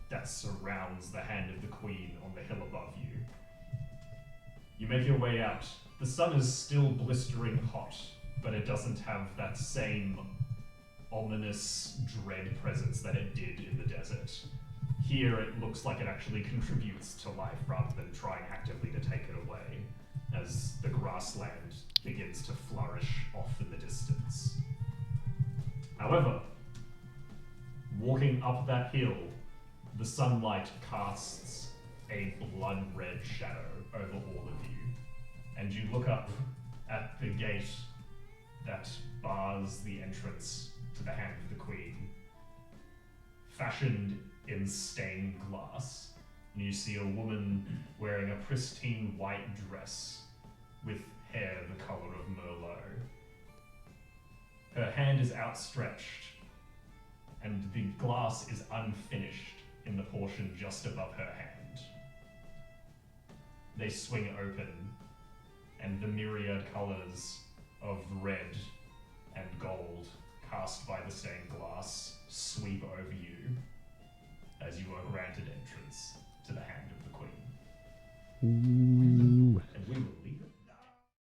that surrounds the hand of the queen on the hill above you. You make your way out. The sun is still blistering hot, but it doesn't have that same ominous dread presence that it did in the desert. Here it looks like it actually contributes to life rather than trying actively to take it away, as the grassland begins to flourish off in the distance. However, walking up that hill, the sunlight casts a blood-red shadow over all of you, and you look up at the gate that bars the entrance to the hand of the queen, fashioned in stained glass, and you see a woman wearing a pristine white dress with hair the color of Merlot. Her hand is outstretched, and the glass is unfinished in the portion just above her hand. They swing open, and the myriad colors of red and gold cast by the stained glass sweep over you as you are granted entrance to the hand of the queen.